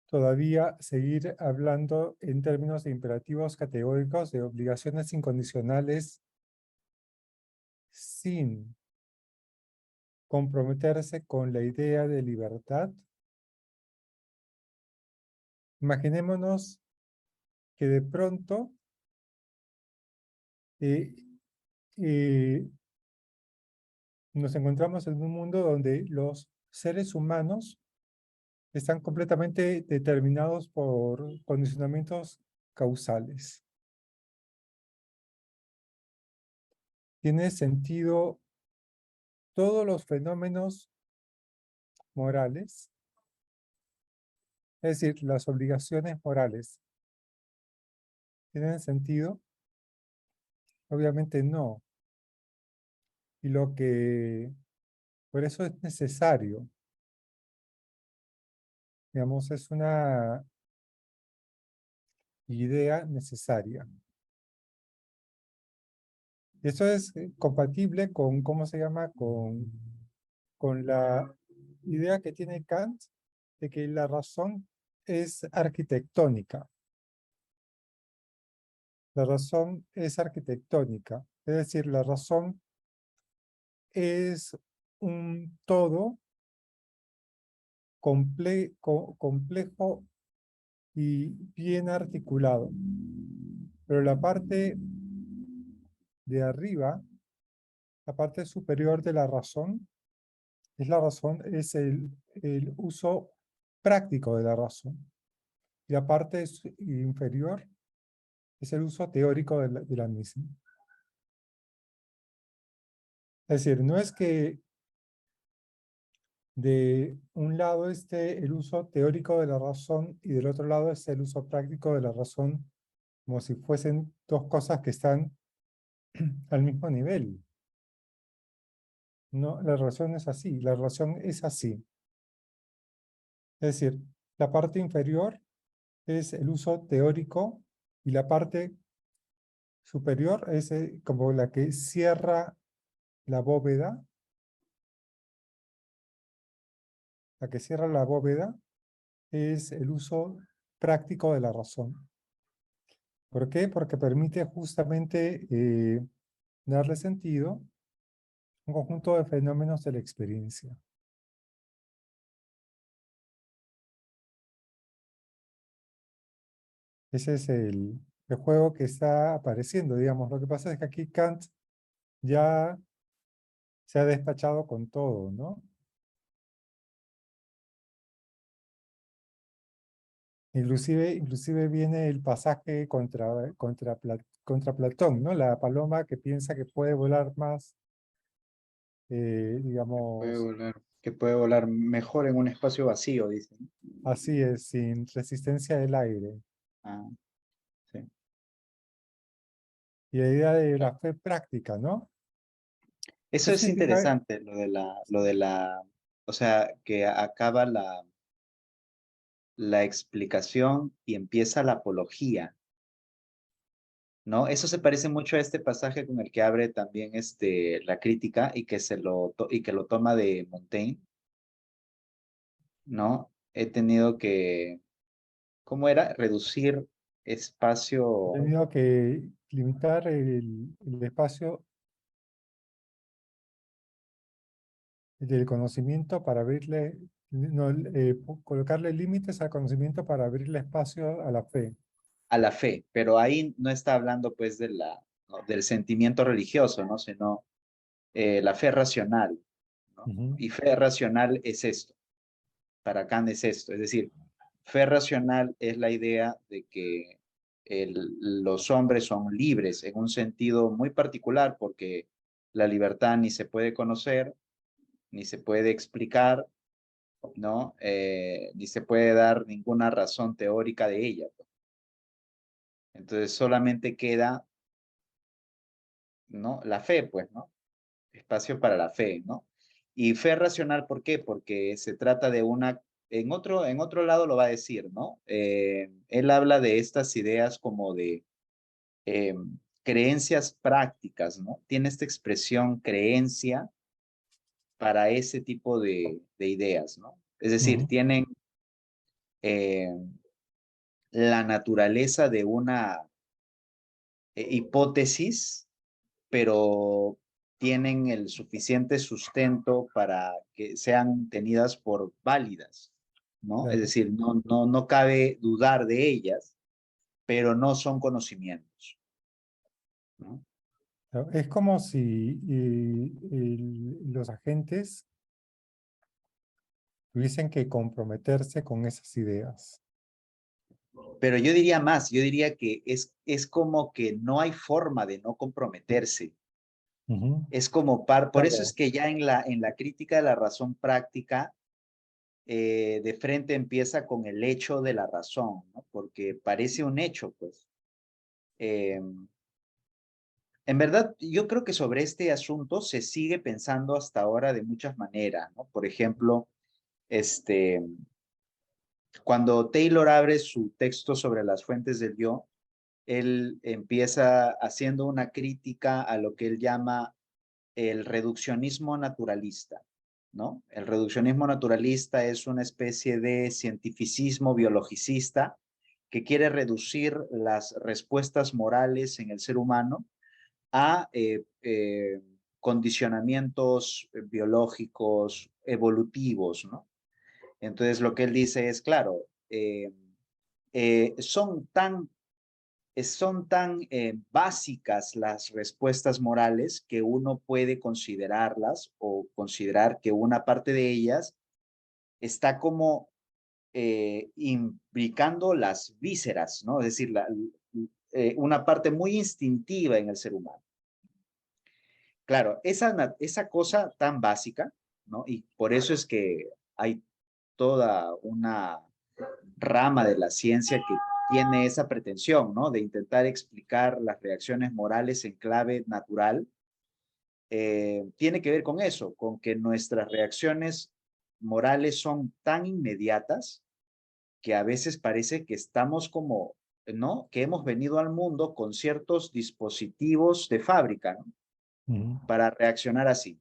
todavía seguir hablando en términos de imperativos categóricos, de obligaciones incondicionales, sin comprometerse con la idea de libertad? Imaginémonos que de pronto eh, eh, nos encontramos en un mundo donde los seres humanos están completamente determinados por condicionamientos causales. Tiene sentido todos los fenómenos morales, es decir, las obligaciones morales, ¿tienen sentido? Obviamente no. Y por eso es necesario, digamos, es una idea necesaria. Y eso es compatible con, ¿cómo se llama? Con la idea que tiene Kant de que la razón es arquitectónica. La razón es arquitectónica, es decir, la razón es un todo complejo y bien articulado. Pero la parte de arriba, la parte superior de la razón, es el uso práctico de la razón. Y la parte inferior es el uso teórico de la misma. Es decir, no es que de un lado esté el uso teórico de la razón y del otro lado esté el uso práctico de la razón, como si fuesen dos cosas que están al mismo nivel. No, la relación es así, la relación es así. Es decir, la parte inferior es el uso teórico y la parte superior es como la que cierra la bóveda. La que cierra la bóveda es el uso práctico de la razón. ¿Por qué? Porque permite justamente darle sentido a un conjunto de fenómenos de la experiencia. Ese es el juego que está apareciendo, digamos. Lo que pasa es que aquí Kant ya se ha despachado con todo, ¿no? Inclusive viene el pasaje contra Platón, ¿no? La paloma que piensa que puede volar más, digamos, Que puede volar mejor en un espacio vacío, dicen. así es, sin resistencia del aire. Ah, sí. Y la idea de la fe práctica, ¿no? Eso ¿Qué es significa? interesante, o sea, que acaba la explicación y empieza la apología, ¿no? Eso se parece mucho a este pasaje con el que abre también la crítica y que lo toma de Montaigne, ¿no? He tenido que, ¿cómo era? Reducir He espacio tenido que limitar el espacio del conocimiento para abrirle, no, colocarle límites al conocimiento para abrirle espacio a la fe. a la fe, pero ahí no está hablando pues ¿no? del sentimiento religioso, ¿no? Sino la fe racional, ¿no? Ujú. Y fe racional es esto, para Kant es esto, es decir, fe racional es la idea de que los hombres son libres en un sentido muy particular porque la libertad ni se puede conocer, ni se puede explicar, ¿no? Ni se puede dar ninguna razón teórica de ella. Entonces solamente queda, ¿no? La fe, pues, ¿no? Espacio para la fe, ¿no? Y fe racional, ¿por qué? Porque se trata de en otro lado lo va a decir, ¿no? Él habla de estas ideas como de eh, creencias prácticas, ¿no? Tiene esta expresión creencia para ese tipo de ideas, ¿no? Es decir, Ujú. tienen eh, la naturaleza de una hipótesis, pero tienen el suficiente sustento para que sean tenidas por válidas, ¿no? Es Claro. decir, no cabe dudar de ellas, pero no son conocimientos, ¿no? Claro, es como si los agentes tuviesen que comprometerse con esas ideas. Pero yo diría más, yo diría que es como que no hay forma de no comprometerse. Ujú. Es como por eso es Claro. que ya en la crítica de la razón práctica, de frente empieza con el hecho de la razón, ¿no? Porque parece un hecho, pues. En verdad, yo creo que sobre este asunto se sigue pensando hasta ahora de muchas maneras, ¿no? Por ejemplo, cuando Taylor abre su texto sobre las fuentes del yo, él empieza haciendo una crítica a lo que él llama el reduccionismo naturalista, ¿no? El reduccionismo naturalista es una especie de cientificismo biologicista que quiere reducir las respuestas morales en el ser humano a condicionamientos biológicos evolutivos, ¿no? Entonces lo que él dice es, claro, son tan básicas las respuestas morales que uno puede considerarlas o considerar que una parte de ellas está como implicando las vísceras, ¿no? Es decir, una parte muy instintiva en el ser humano. Claro, esa cosa tan básica, ¿no? Y por eso es que hay toda una rama de la ciencia que tiene esa pretensión, ¿no? De intentar explicar las reacciones morales en clave natural. Tiene que ver con eso, con que nuestras reacciones morales son tan inmediatas que a veces parece que estamos como, ¿no? Que hemos venido al mundo con ciertos dispositivos de fábrica, ¿no? Para reaccionar así.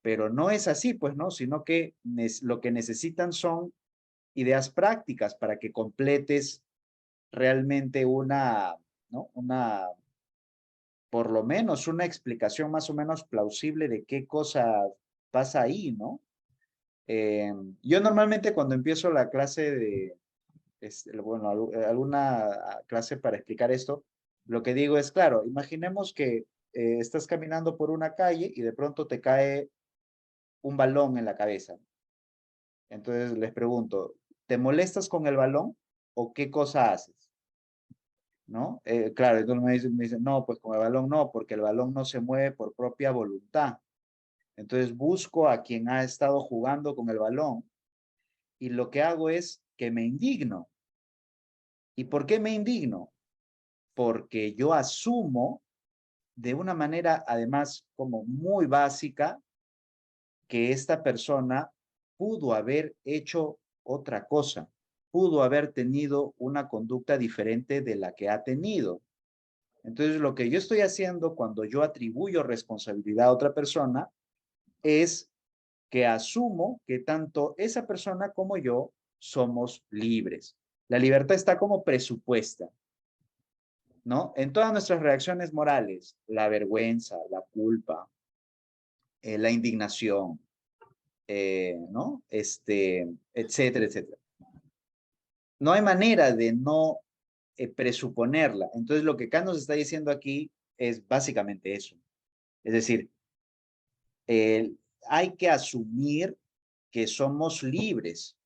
Pero no es así, pues, ¿no? Sino que lo que necesitan son ideas prácticas para que completes realmente ¿no? Por lo menos una explicación más o menos plausible de qué cosa pasa ahí, ¿no? Yo normalmente cuando empiezo la clase bueno, alguna clase para explicar esto, lo que digo es, claro, imaginemos que estás caminando por una calle y de pronto te cae un balón en la cabeza. Entonces les pregunto, ¿te molestas con el balón o qué cosa haces? ¿No? Claro, entonces me dicen, no, pues con el balón no, porque el balón no se mueve por propia voluntad. Entonces busco a quien ha estado jugando con el balón y lo que hago es que me indigno. ¿Y por qué me indigno? Porque yo asumo de una manera además como muy básica que esta persona pudo haber hecho otra cosa, pudo haber tenido una conducta diferente de la que ha tenido. Entonces, lo que yo estoy haciendo cuando yo atribuyo responsabilidad a otra persona es que asumo que tanto esa persona como yo somos libres. La libertad está como presupuesta, ¿no? En todas nuestras reacciones morales, la vergüenza, la culpa, la indignación, ¿no? Etcétera, etcétera. No hay manera de no presuponerla. Entonces, lo que acá nos está diciendo aquí es básicamente eso. Es decir, hay que asumir que somos libres,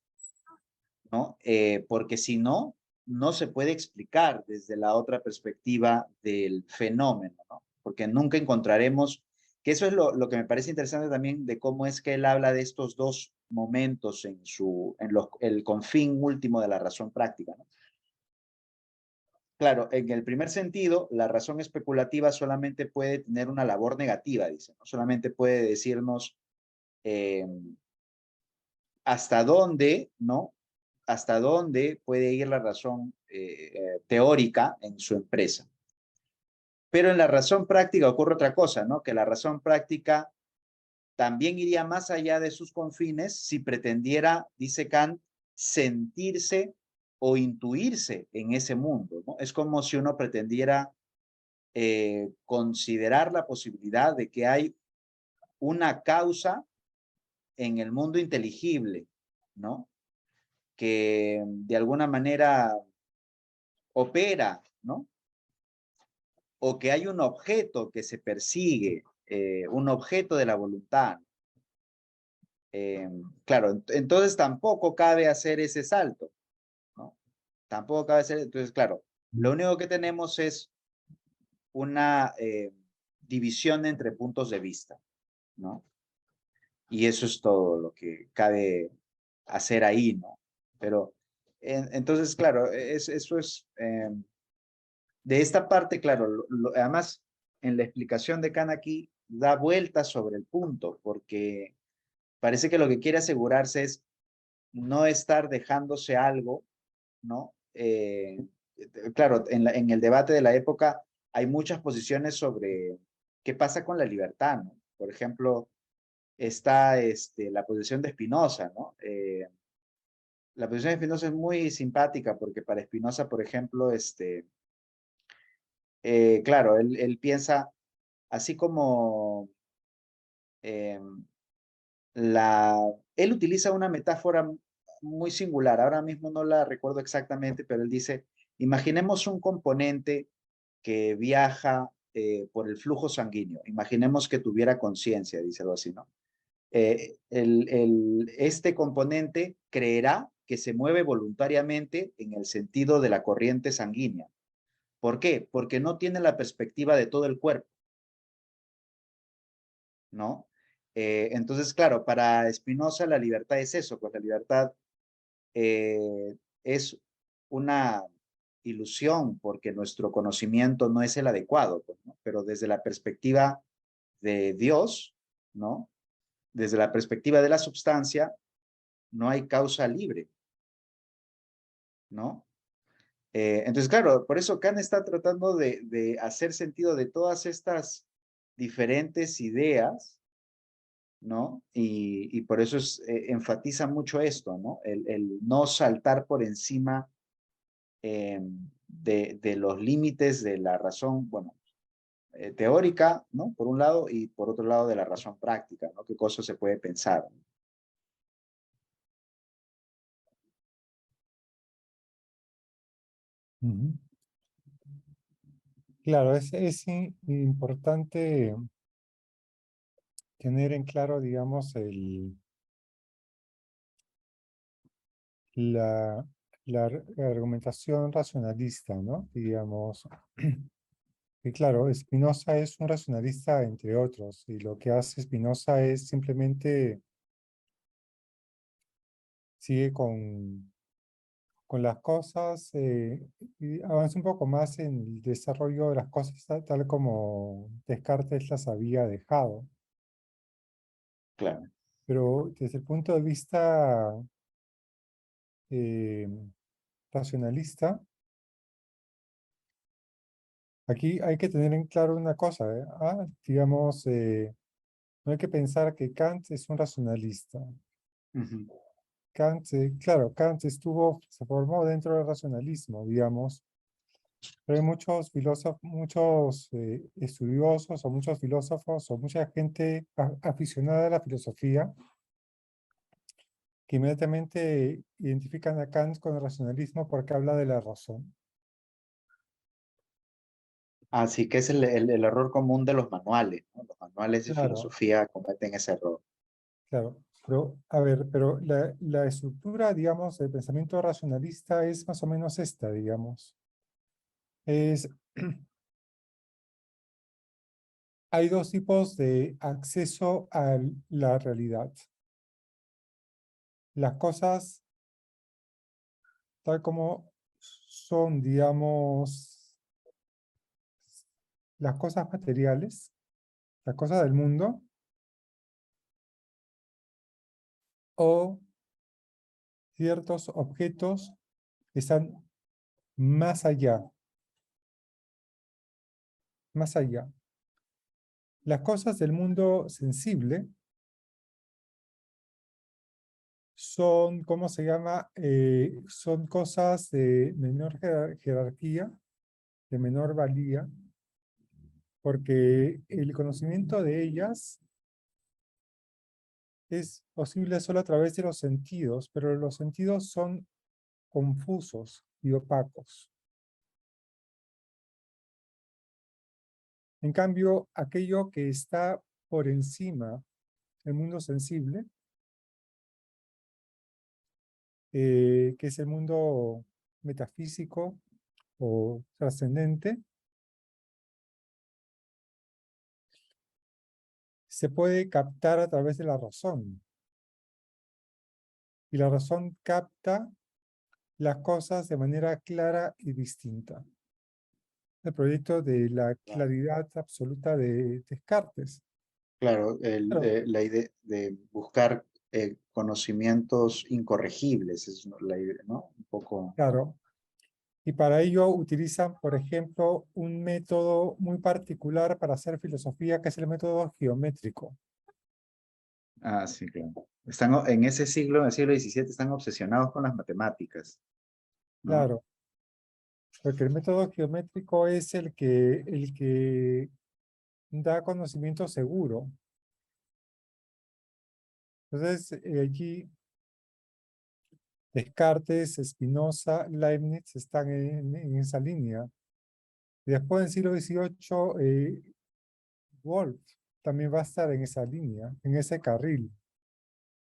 ¿no? Porque si no, no se puede explicar desde la otra perspectiva del fenómeno, ¿no? Porque nunca encontraremos, que eso es lo que me parece interesante también de cómo es que él habla de estos dos momentos en el confín último de la razón práctica, ¿no? Claro, en el primer sentido, la razón especulativa solamente puede tener una labor negativa, dice, ¿no? Solamente puede decirnos hasta dónde, ¿no? Hasta dónde puede ir la razón teórica en su empresa. Pero en la razón práctica ocurre otra cosa, ¿no? Que la razón práctica también iría más allá de sus confines si pretendiera, dice Kant, sentirse o intuirse en ese mundo, ¿no? Es como si uno pretendiera considerar la posibilidad de que hay una causa en el mundo inteligible, ¿no? Que de alguna manera opera, ¿no? O que hay un objeto que se persigue, un objeto de la voluntad. Claro, entonces tampoco cabe hacer ese salto, ¿no? Tampoco cabe hacer, entonces claro, lo único que tenemos es una división entre puntos de vista, ¿no? Y eso es todo lo que cabe hacer ahí, ¿no? Pero, entonces, claro, eso es, de esta parte, claro, además, en la explicación de Kant aquí, da vueltas sobre el punto, porque parece que lo que quiere asegurarse es no estar dejándose algo, ¿no? Claro, en el debate de la época hay muchas posiciones sobre qué pasa con la libertad, ¿no? Por ejemplo, está la posición de Spinoza, ¿no? La posición de Spinoza es muy simpática porque para Spinoza, por ejemplo, claro, él piensa, así como eh, la, él utiliza una metáfora muy singular, ahora mismo no la recuerdo exactamente, pero él dice, imaginemos un componente que viaja por el flujo sanguíneo, imaginemos que tuviera conciencia, dice algo así, ¿no? Este componente creerá que se mueve voluntariamente en el sentido de la corriente sanguínea. ¿Por qué? Porque no tiene la perspectiva de todo el cuerpo, ¿no? Entonces, claro, para Spinoza la libertad es eso, pues la libertad es una ilusión porque nuestro conocimiento no es el adecuado, pues, ¿no? Pero desde la perspectiva de Dios, ¿no? Desde la perspectiva de la substancia, no hay causa libre, ¿no? Entonces, claro, por eso Kant está tratando de hacer sentido de todas estas diferentes ideas, ¿no? Y por eso enfatiza mucho esto, ¿no? El no saltar por encima de los límites de la razón, bueno, teórica, ¿no? Por un lado, y por otro lado de la razón práctica, ¿no? ¿Qué cosa se puede pensar? Ujú. Claro, es importante tener en claro, digamos, la, la argumentación racionalista, ¿no? Digamos, y claro, Spinoza es un racionalista entre otros, y lo que hace Spinoza es simplemente sigue con las cosas, y avanza un poco más en el desarrollo de las cosas tal como Descartes las había dejado. Claro. Pero desde el punto de vista eh, racionalista, aquí hay que tener en claro una cosa, ¿eh? Digamos, no hay que pensar que Kant es un racionalista. Ujú. Kant, claro, Kant se formó dentro del racionalismo, digamos, pero hay muchos filósofos, muchos estudiosos o muchos filósofos o mucha gente aficionada a la filosofía que inmediatamente identifican a Kant con el racionalismo porque habla de la razón. Así que es el error común de los manuales, ¿no? Los manuales de Claro, filosofía cometen ese error. claro. Pero, a ver, pero la estructura, digamos, del pensamiento racionalista es más o menos esta, digamos. Es, hay dos tipos de acceso a la realidad. Las cosas tal como son, digamos, las cosas materiales, las cosas del mundo, o ciertos objetos que están más allá, más allá. Las cosas del mundo sensible son, ¿cómo se llama? Son cosas de menor jerarquía, de menor valía, porque el conocimiento de ellas es posible solo a través de los sentidos, pero los sentidos son confusos y opacos. En cambio, aquello que está por encima del mundo sensible, que es el mundo metafísico o trascendente, se puede captar a través de la razón. y la razón capta las cosas de manera clara y distinta. El proyecto de la claridad absoluta de Descartes. Claro, Claro, la idea de buscar conocimientos incorregibles, es la idea, ¿no? Un poco. claro. Y para ello utilizan, por ejemplo, un método muy particular para hacer filosofía, que es el método geométrico. Ah, sí, claro. Están en ese siglo, en el siglo XVII, están obsesionados con las matemáticas, ¿no? Claro, porque el método geométrico es el que da conocimiento seguro. Entonces, allí Descartes, Spinoza, Leibniz están en esa línea. Y después, en el siglo XVIII, Wolff también va a estar en esa línea, en ese carril.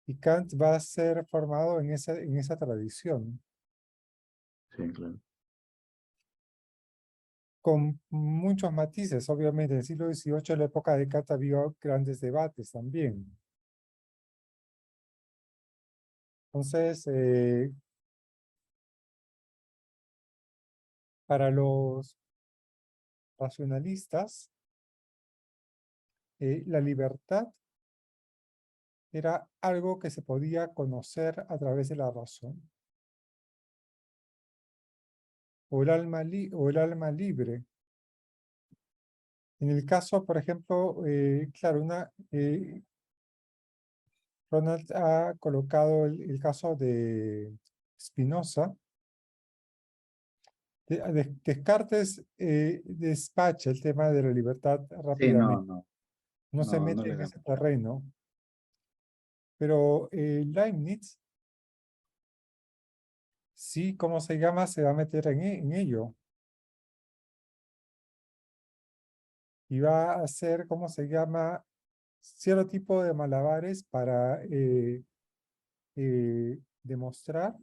Y Kant va a ser formado en esa tradición, Sí, claro. con muchos matices, obviamente. En el siglo XVIII, en la época de Kant, había grandes debates también. Entonces, para los racionalistas, la libertad era algo que se podía conocer a través de la razón. O el alma libre. En el caso, por ejemplo, claro, Ronald ha colocado el caso de Spinoza. Descartes despacha el tema de la libertad Sí, no, rápidamente. no, No se no mete le en da ese mucho. terreno. Pero Leibniz, sí, ¿cómo se llama? Se va a meter en ello. Y va a hacer, ¿cómo se llama? Cierto tipo de malabares para demostrar,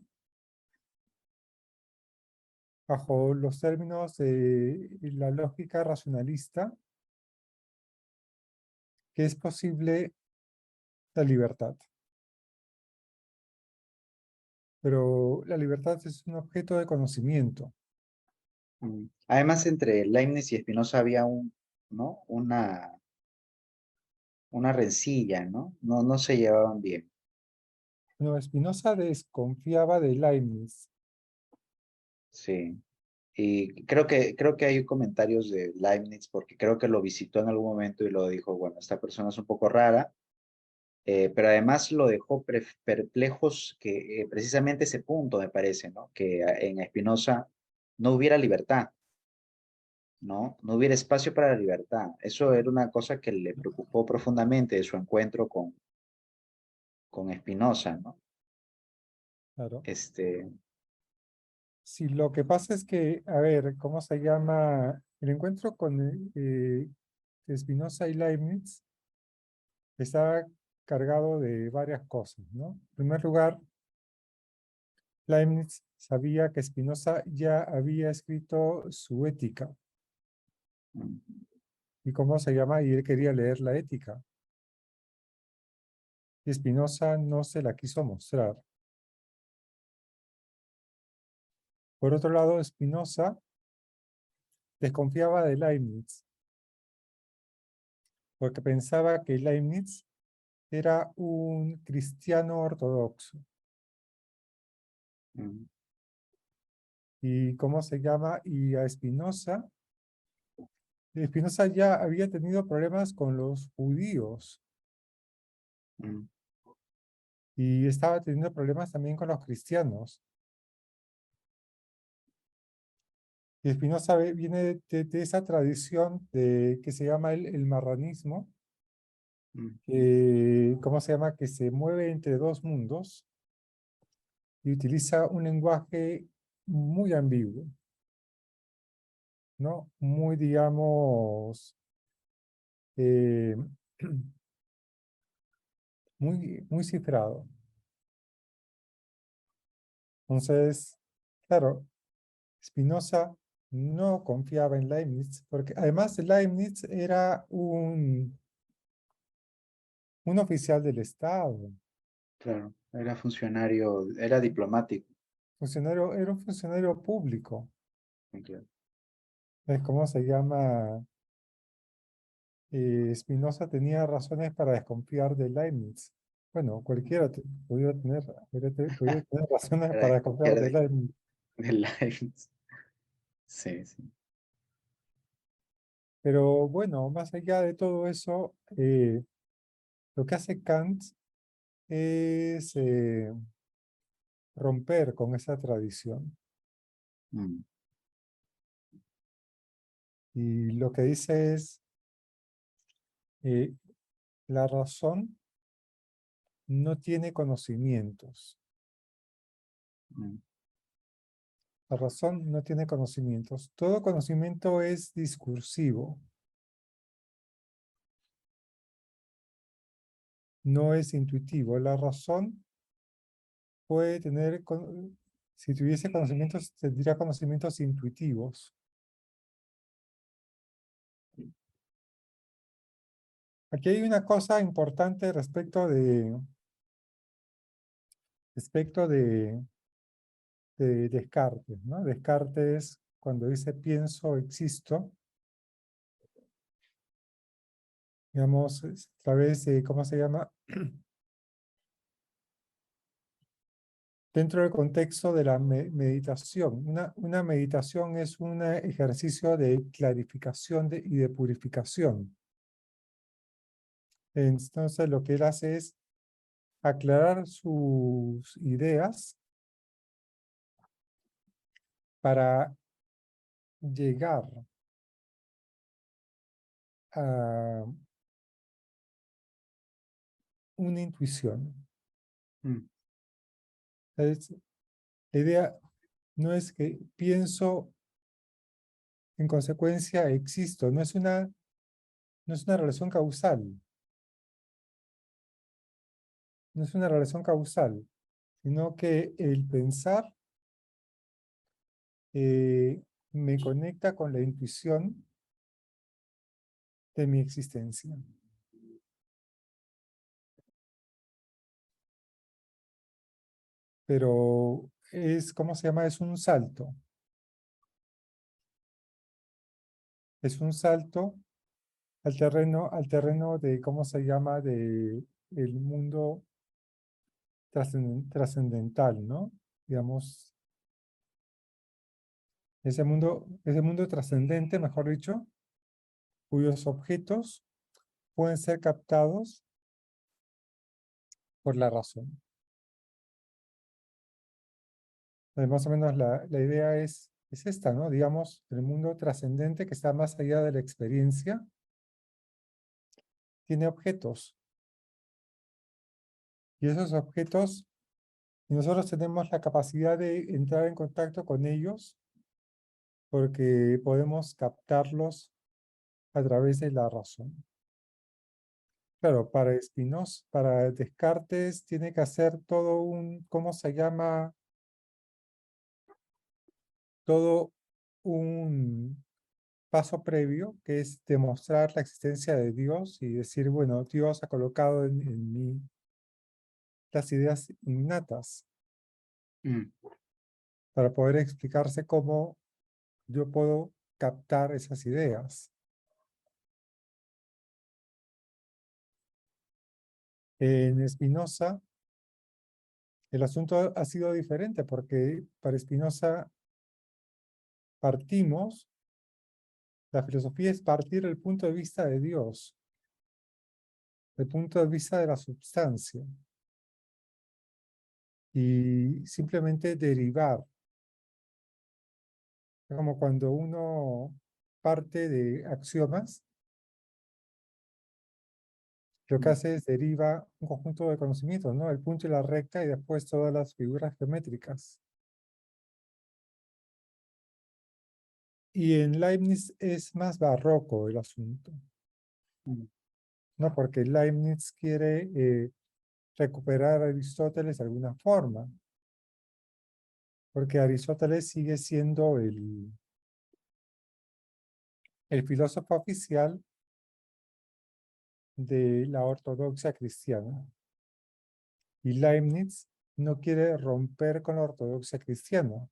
bajo los términos de la lógica racionalista, que es posible la libertad. Pero la libertad es un objeto de conocimiento. Además, entre Leibniz y Spinoza había ¿no? Una rencilla, ¿no? No se llevaban bien. No, Spinoza desconfiaba de Leibniz. Sí. Y creo que hay comentarios de Leibniz, porque creo que lo visitó en algún momento y lo dijo, bueno, esta persona es un poco rara, pero además lo dejó perplejos que precisamente ese punto, me parece, ¿no? Que en Spinoza no hubiera libertad, ¿no? No hubiera espacio para la libertad. Eso era una cosa que le preocupó profundamente de su encuentro con Spinoza, ¿no? Claro. Este, Sí, lo que pasa es que, a ver, ¿cómo se llama? El encuentro con Spinoza y Leibniz estaba cargado de varias cosas, ¿no? En primer lugar, Leibniz sabía que Spinoza ya había escrito su ética. ¿Y cómo se llama? Y él quería leer la ética. Y Spinoza no se la quiso mostrar. Por otro lado, Spinoza desconfiaba de Leibniz, porque pensaba que Leibniz era un cristiano ortodoxo. mm, ¿Y cómo se llama? Y a Spinoza ya había tenido problemas con los judíos mm, y estaba teniendo problemas también con los cristianos. Y Spinoza viene de esa tradición que se llama el marranismo, mm. ¿cómo se llama? Que se mueve entre dos mundos y utiliza un lenguaje muy ambiguo, ¿no? Muy, digamos, eh, muy cifrado. Entonces, claro, Spinoza no confiaba en Leibniz, porque además Leibniz era un oficial del Estado. Claro, era funcionario, era diplomático. Era un funcionario público. Claro. Es como se llama. Spinoza tenía razones para desconfiar de Leibniz. Bueno, cualquiera podría tener razones Para para desconfiar desconfiar de Leibniz. de Leibniz. Sí, sí. Pero bueno, más allá de todo eso, lo que hace Kant es romper con esa tradición. Mm, Y lo que dice es, eh, la razón no tiene conocimientos. mm, La razón no tiene conocimientos. Todo conocimiento es discursivo, no es intuitivo. La razón puede tener, si tuviese conocimientos, tendría conocimientos intuitivos. Aquí hay una cosa importante respecto de Descartes, ¿no? Descartes, cuando dice pienso, existo, digamos, a través de, ¿cómo se llama? Dentro del contexto de la meditación. Una meditación es un ejercicio de clarificación y de purificación. Entonces, lo que él hace es aclarar sus ideas para llegar a una intuición. mm, Es- la idea no es que pienso, en consecuencia existo, no es una relación causal, no es una relación causal, sino que el pensar me conecta con la intuición de mi existencia. Pero ¿cómo se llama? Es un salto. Es un salto al terreno de, ¿cómo se llama? De el mundo trascendental, ¿no? Digamos, ese mundo trascendente, mejor dicho, cuyos objetos pueden ser captados por la razón. Más o menos la idea es esta, ¿no? Digamos, el mundo trascendente que está más allá de la experiencia, tiene objetos. Y esos objetos, y nosotros tenemos la capacidad de entrar en contacto con ellos porque podemos captarlos a través de la razón. Claro, para Spinoza, para Descartes, tiene que hacer todo ¿cómo se llama? Todo un paso previo, que es demostrar la existencia de Dios y decir, bueno, Dios ha colocado en mí las ideas innatas mm, para poder explicarse cómo yo puedo captar esas ideas. En Spinoza, el asunto ha sido diferente porque para Spinoza partimos, la filosofía es partir del punto de vista de Dios, del punto de vista de la substancia y simplemente derivar. Como cuando uno parte de axiomas, lo que mm, hace es deriva un conjunto de conocimientos, ¿no? El punto y la recta y después todas las figuras geométricas. Y en Leibniz es más barroco el asunto, mm, ¿no? Porque Leibniz quiere recuperar a Aristóteles de alguna forma, porque Aristóteles sigue siendo el filósofo oficial de la ortodoxia cristiana. Y Leibniz no quiere romper con la ortodoxia cristiana.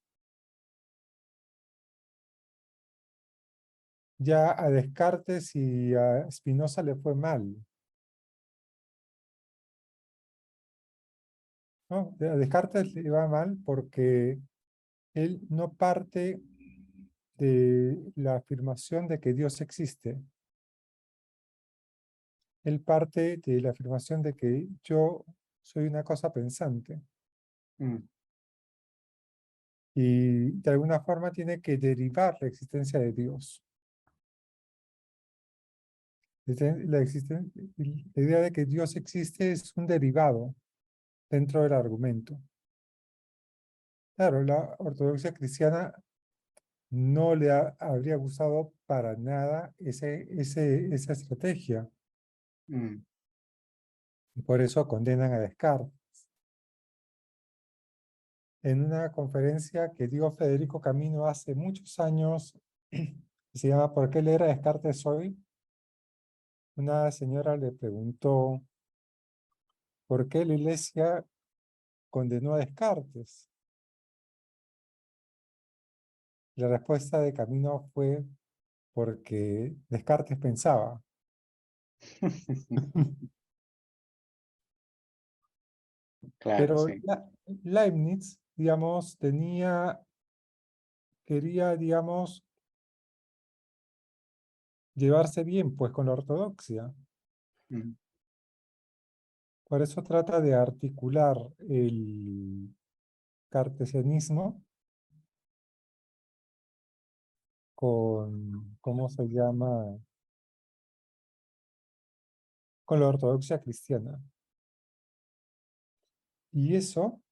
Ya a Descartes y a Spinoza le fue mal, ¿no? A Descartes le va mal porque él no parte de la afirmación de que Dios existe. Él parte de la afirmación de que yo soy una cosa pensante Mm, y de alguna forma tiene que derivar la existencia de Dios. La idea de que Dios existe es un derivado dentro del argumento. Claro, la ortodoxia cristiana no le habría gustado para nada esa estrategia. mm, Y por eso condenan a Descartes. En una conferencia que dio Federico Camino hace muchos años, que se llama ¿Por qué leer a Descartes hoy? Una señora le preguntó ¿por qué la iglesia condenó a Descartes? La respuesta de Camino fue porque Descartes pensaba. claro, Pero sí. Leibniz, digamos, quería, digamos, llevarse bien, pues, con la ortodoxia. Mm, Por eso trata de articular el cartesianismo con, ¿cómo se llama? Con la ortodoxia cristiana. Y eso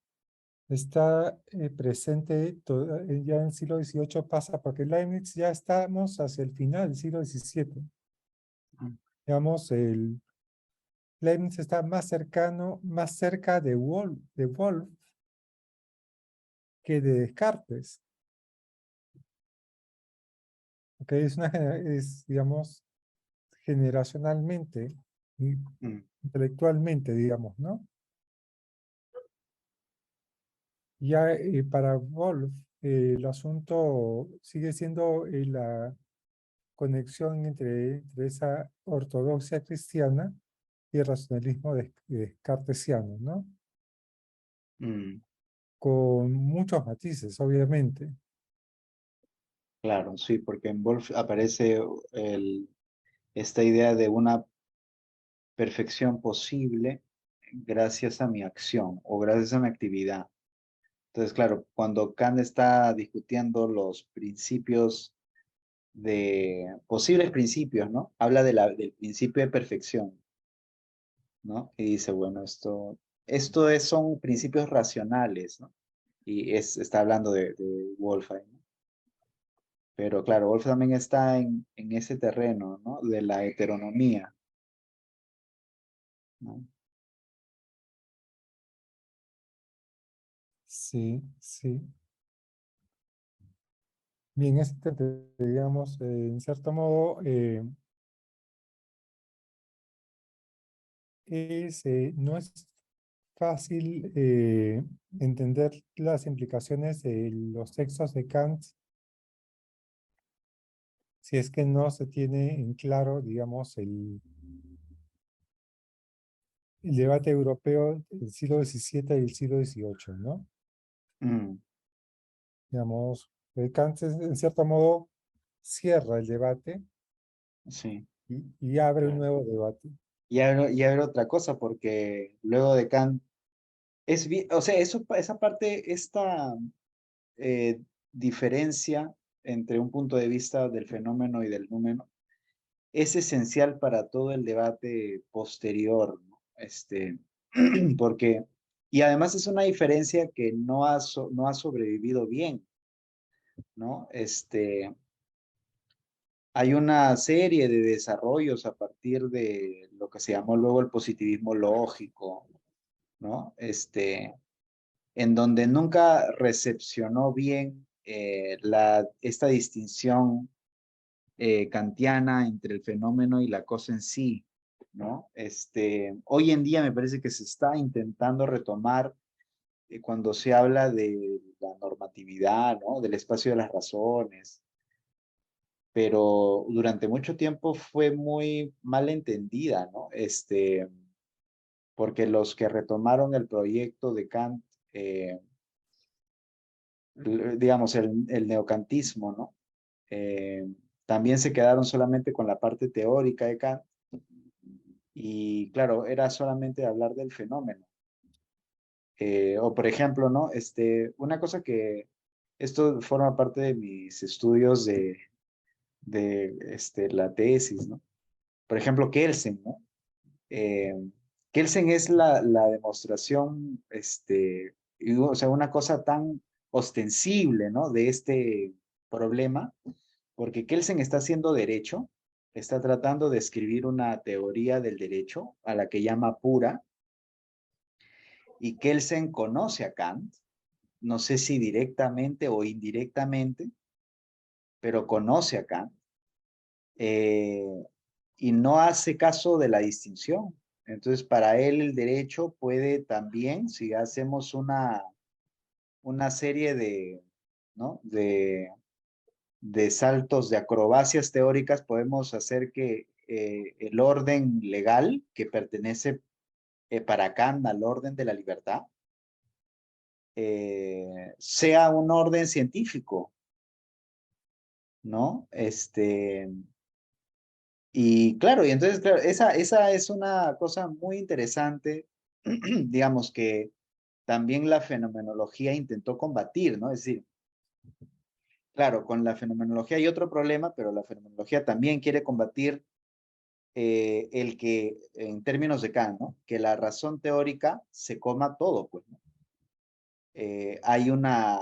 está presente ya en el siglo XVIII pasa, porque Leibniz ya estamos hacia el final del siglo XVII. mm, Digamos, Leibniz está más cerca de Wolff que de Descartes. ¿Ok? Digamos, generacionalmente y mm, intelectualmente, digamos, ¿no? Ya para Wolff, el asunto sigue siendo la conexión entre esa ortodoxia cristiana y el racionalismo descartesiano, ¿no? mm. Con muchos matices, obviamente. Claro, sí, porque en Wolf aparece esta idea de una perfección posible gracias a mi acción o gracias a mi actividad. Entonces, claro, cuando Kant está discutiendo los principios posibles principios, ¿no? Habla del principio de perfección, ¿no? Y dice, bueno, son principios racionales, ¿no? Y está hablando de Wolfgang, ¿no? Pero claro, Wolf también está en ese terreno, ¿no? De la heteronomía, ¿no? Sí, sí. Bien, digamos, en cierto modo, no es fácil entender las implicaciones de los textos de Kant si es que no se tiene en claro, digamos, el debate europeo del siglo XVII y el siglo XVIII, ¿no? Mm, Digamos, Kant en cierto modo cierra el debate sí. y abre un nuevo debate. Y a ver otra cosa, porque luego de Kant, o sea, esa parte, esta eh, diferencia entre un punto de vista del fenómeno y del númeno, es esencial para todo el debate posterior, ¿no? Porque, y además es una diferencia que no ha sobrevivido bien, ¿no? Hay una serie de desarrollos a partir de lo que se llamó luego el positivismo lógico, ¿no? En donde nunca recepcionó bien esta distinción kantiana entre el fenómeno y la cosa en sí, ¿no? Hoy en día me parece que se está intentando retomar cuando se habla de la normatividad, ¿no? Del espacio de las razones, pero durante mucho tiempo fue muy mal entendida, ¿no? Porque los que retomaron el proyecto de Kant, digamos, el neocantismo, ¿no? También se quedaron solamente con la parte teórica de Kant y, claro, era solamente hablar del fenómeno. O, por ejemplo, ¿no? Una cosa que esto forma parte de mis estudios de la tesis, ¿no? Por ejemplo, Kelsen, ¿no? Eh, Kelsen es la demostración, o sea, una cosa tan ostensible, ¿no? De este problema, porque Kelsen está haciendo derecho, está tratando de escribir una teoría del derecho a la que llama pura, y Kelsen conoce a Kant, no sé si directamente o indirectamente, pero conoce a Kant, eh, y no hace caso de la distinción. Entonces, para él el derecho puede también, si hacemos una serie de, ¿no? de saltos, de acrobacias teóricas, podemos hacer que el orden legal que pertenece para Kant al orden de la libertad sea un orden científico, ¿no? Y claro, y entonces, claro, esa es una cosa muy interesante, digamos, que también la fenomenología intentó combatir, ¿no? Es decir, claro, con la fenomenología hay otro problema, pero la fenomenología también quiere combatir el que, en términos de Kant, ¿no? Que la razón teórica se coma todo, pues, ¿no? Hay una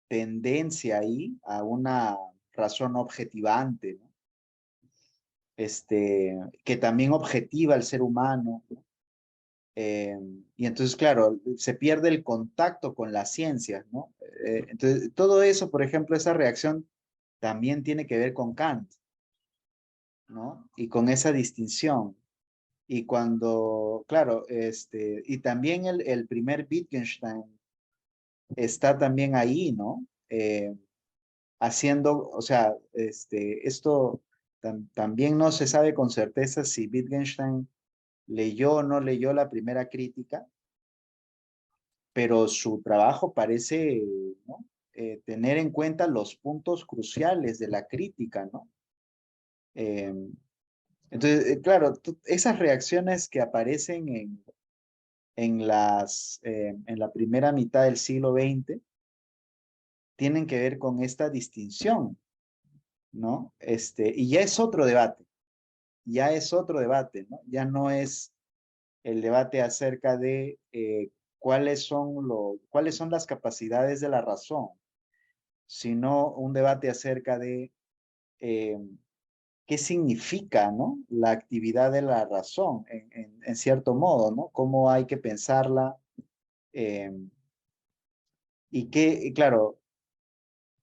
tendencia ahí a una razón objetivante, ¿no? Que también objetiva al ser humano, ¿no? Y entonces, claro, se pierde el contacto con las ciencias, ¿no? Entonces, todo eso, por ejemplo, esa reacción también tiene que ver con Kant, ¿no? Y con esa distinción. Y cuando, claro, y también el primer Wittgenstein está también ahí, ¿no? Haciendo, o sea, esto también no se sabe con certeza si Wittgenstein leyó o no leyó la primera crítica, pero su trabajo parece, ¿no? Tener en cuenta los puntos cruciales de la crítica, ¿no? Eh, entonces, claro, esas reacciones que aparecen en la primera mitad del siglo XX tienen que ver con esta distinción, ¿no? Y ya es otro debate, ¿no? Ya no es el debate acerca de cuáles son las capacidades de la razón, sino un debate acerca de eh, qué significa, ¿no? La actividad de la razón, en cierto modo, ¿no? Cómo hay que pensarla eh, y claro,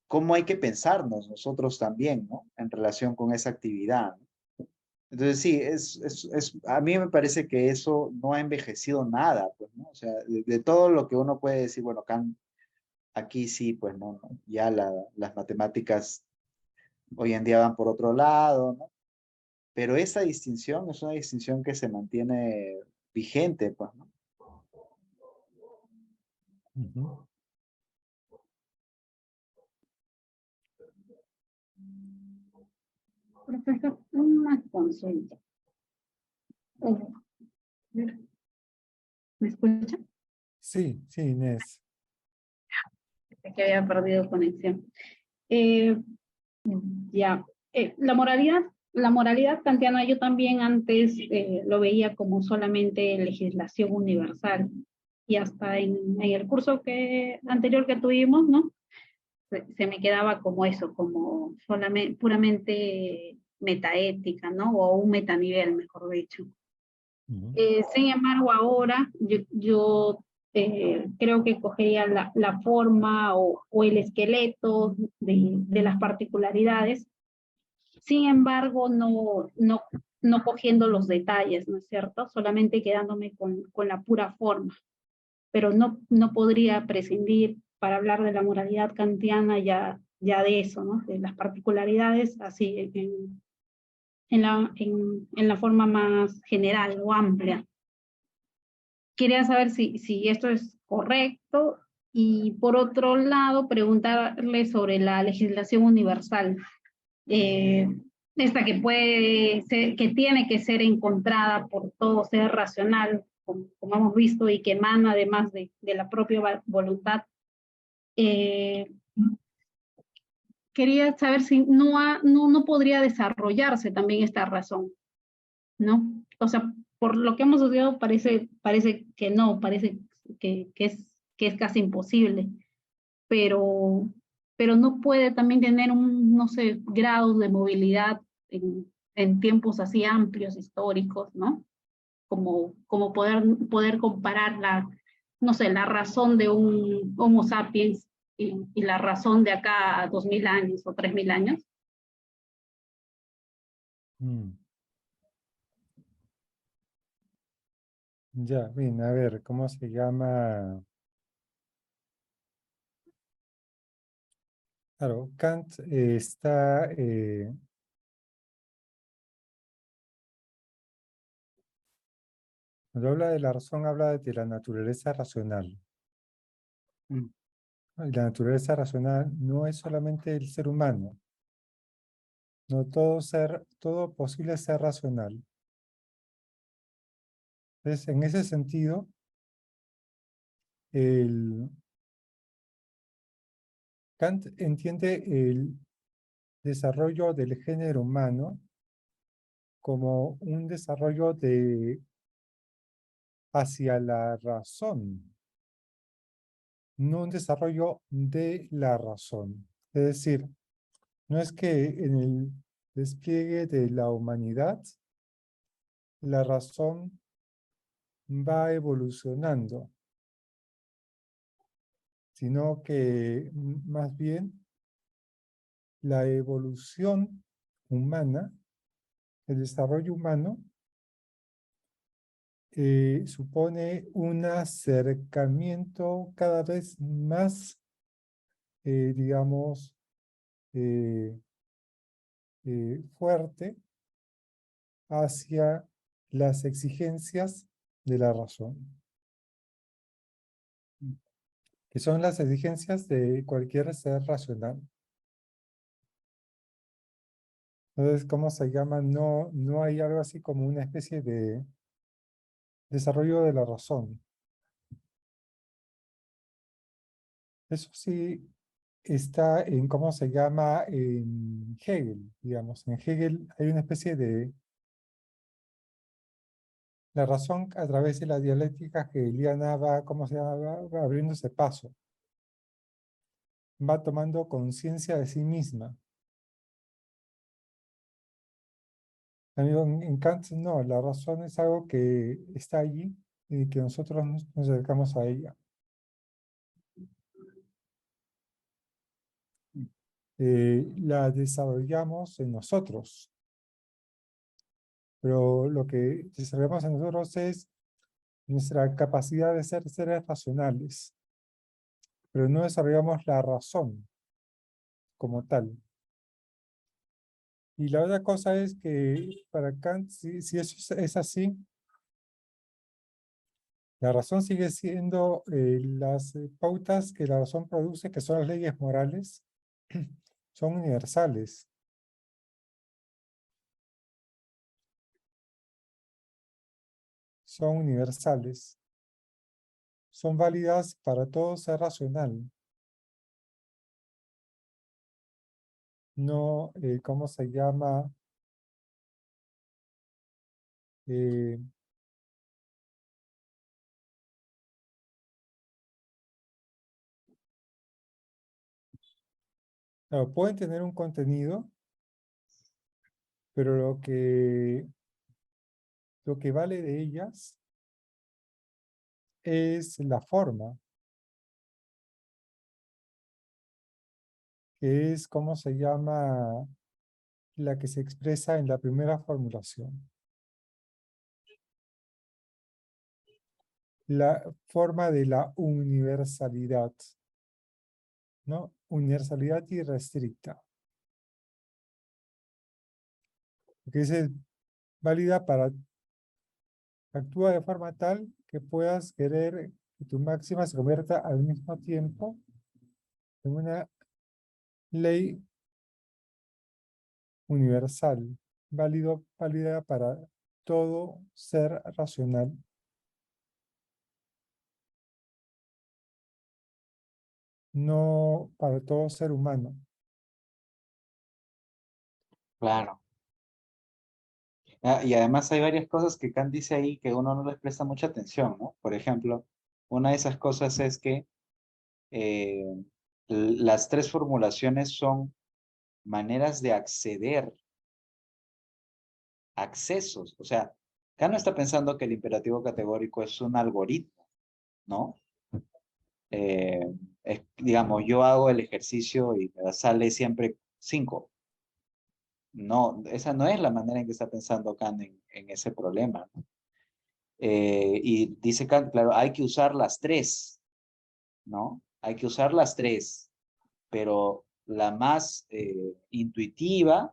cómo hay que pensarnos nosotros también, ¿no? En relación con esa actividad, ¿no? Entonces sí, a mí me parece que eso no ha envejecido nada, pues, ¿no? O sea, de todo lo que uno puede decir, bueno, Kant, aquí sí, pues, no, ya las matemáticas hoy en día van por otro lado, ¿no? Pero esa distinción es una distinción que se mantiene vigente, pues, ¿no? Ujú. Profesor, una consulta. ¿Me escucha? Sí, sí, Inés. Pensé que había perdido conexión. Eh, ya, la moralidad kantiana yo también antes lo veía como solamente legislación universal y hasta en el curso anterior que tuvimos, ¿no? Se me quedaba como eso, como solamente, puramente metaética, ¿no? O un metanivel, mejor dicho. Ujú. Sin embargo, ahora yo creo que cogería la forma o el esqueleto de las particularidades. Sin embargo, no cogiendo los detalles, ¿no es cierto? Solamente quedándome con la pura forma. Pero no podría prescindir para hablar de la moralidad kantiana ya de eso, ¿no? De las particularidades así en la forma más general o amplia. Quería saber si esto es correcto y por otro lado preguntarle sobre la legislación universal. Esta que puede ser, que tiene que ser encontrada por todo ser racional, como hemos visto, y que emana además de la propia voluntad. Quería saber si no podría desarrollarse también esta razón, ¿no? O sea, por lo que hemos estudiado parece que no, parece que es casi imposible, pero, pero no puede también tener no sé, grados de movilidad en tiempos así amplios, históricos, ¿no? Como poder comparar no sé, la razón de un Homo sapiens y la razón de acá a 2000 años o 3000 años. Mm. Ya, bien, a ver, ¿cómo se llama? Claro, Kant está, cuando habla de la razón, habla de la naturaleza racional. Mm. Y la naturaleza racional no es solamente el ser humano, no todo posible ser racional. Entonces, en ese sentido, Kant entiende el desarrollo del género humano como un desarrollo hacia la razón, no un desarrollo de la razón. Es decir, no es que en el despliegue de la humanidad la razón va evolucionando, sino que más bien la evolución humana, el desarrollo humano, supone un acercamiento cada vez más, digamos, eh, fuerte hacia las exigencias de la razón, que son las exigencias de cualquier ser racional. Entonces, ¿cómo se llama? No hay algo así como una especie de desarrollo de la razón. Eso sí está en, ¿cómo se llama? En Hegel, digamos. En Hegel hay una especie de la razón a través de la dialéctica hegeliana va, ¿cómo se llama? Va abriéndose paso. Va tomando conciencia de sí misma. Amigo, en Kant no, la razón es algo que está allí y que nosotros nos acercamos a ella. La desarrollamos en nosotros, pero lo que desarrollamos en nosotros es nuestra capacidad de ser seres racionales, pero no desarrollamos la razón como tal. Y la otra cosa es que para Kant, si eso es así, la razón sigue siendo las pautas que la razón produce, que son las leyes morales, son universales. Son universales. Son válidas para todo ser racional. No, ¿cómo se llama? Eh, claro, pueden tener un contenido, pero lo que vale de ellas es la forma, que es, ¿cómo se llama? La que se expresa en la primera formulación. la forma de la universalidad, ¿no? Universalidad irrestricta. Que es válida para, actúa de forma tal que puedas querer que tu máxima se convierta al mismo tiempo en una ley universal, válida para todo ser racional. No para todo ser humano. Claro. Y además hay varias cosas que Kant dice ahí que uno no les presta mucha atención, ¿no? Por ejemplo, una de esas cosas es que eh, las tres formulaciones son maneras de acceder, accesos. O sea, Kant no está pensando que el imperativo categórico es un algoritmo, ¿no? Eh, digamos, yo hago el ejercicio y me sale siempre 5. No, esa no es la manera en que está pensando Kant en ese problema, ¿no? Y dice Kant, claro, hay que usar las tres, ¿no? Hay que usar las tres, pero la más intuitiva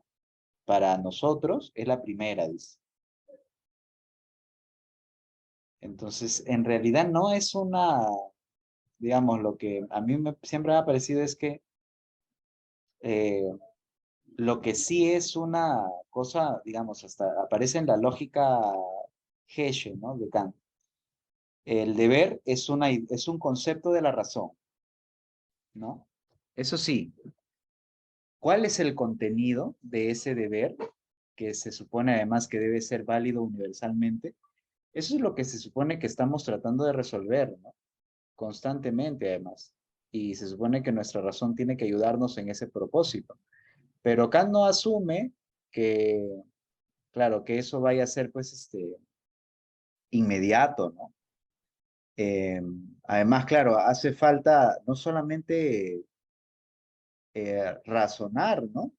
para nosotros es la primera, dice. Entonces, en realidad no es una, digamos, lo que a mí siempre me ha parecido es que eh, lo que sí es una cosa, digamos, hasta aparece en la lógica Hegel, ¿no? De Kant. El deber es un concepto de la razón, ¿no? Eso sí, ¿cuál es el contenido de ese deber que se supone además que debe ser válido universalmente? Eso es lo que se supone que estamos tratando de resolver, ¿no? Constantemente además. Y se supone que nuestra razón tiene que ayudarnos en ese propósito. Pero Kant no asume que, claro, que eso vaya a ser pues inmediato, ¿no? Además, claro, hace falta no solamente razonar, ¿no?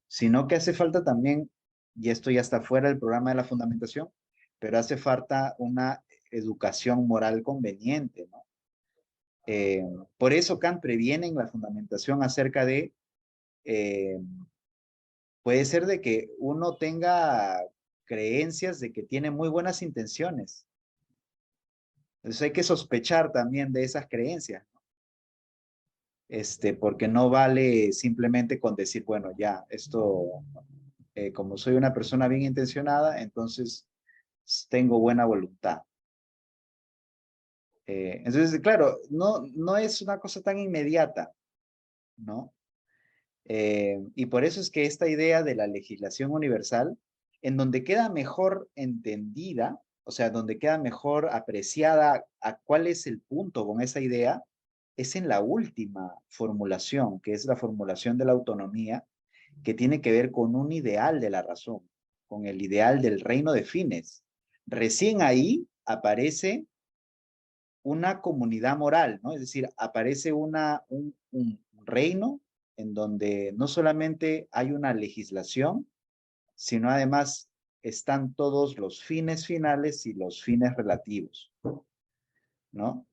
Sino que hace falta también, y esto ya está fuera del programa de la fundamentación, pero hace falta una educación moral conveniente, ¿no? Eh, por eso Kant previene en la fundamentación acerca de, eh, puede ser de que uno tenga creencias de que tiene muy buenas intenciones. Entonces hay que sospechar también de esas creencias, ¿no? Porque no vale simplemente con decir, bueno, ya, esto como soy una persona bien intencionada, entonces tengo buena voluntad. Entonces, claro, no es una cosa tan inmediata, ¿no? Y por eso es que esta idea de la legislación universal, en donde queda mejor entendida, o sea, donde queda mejor apreciada a cuál es el punto con esa idea, es en la última formulación, que es la formulación de la autonomía, que tiene que ver con un ideal de la razón, con el ideal del reino de fines. Recién ahí aparece una comunidad moral, ¿no? Es decir, aparece un reino en donde no solamente hay una legislación, sino además están todos los fines finales y los fines relativos, ¿no?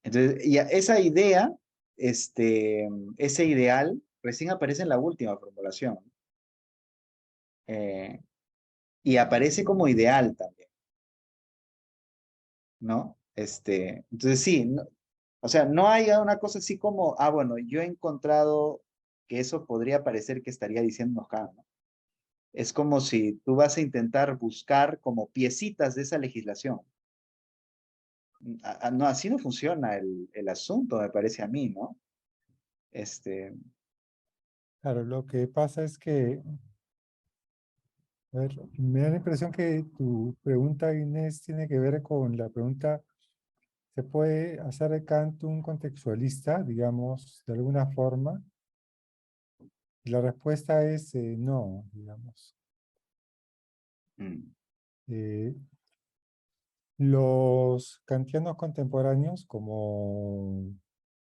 Entonces, y esa idea, ese ideal, recién aparece en la última formulación. Eh, y aparece como ideal también, ¿no? Entonces sí, o sea, no hay una cosa así como, bueno, yo he encontrado que eso podría parecer que estaría diciendo Kant, ¿no? Es como si tú vas a intentar buscar como piecitas de esa legislación. No, así no funciona el asunto, me parece a mí, ¿no? Este, Claro, lo que pasa es que, a ver, me da la impresión que tu pregunta, Inés, tiene que ver con la pregunta, ¿se puede hacer de Kant un contextualista, digamos, de alguna forma? Y la respuesta es no, digamos. mm, Eh, los kantianos contemporáneos, como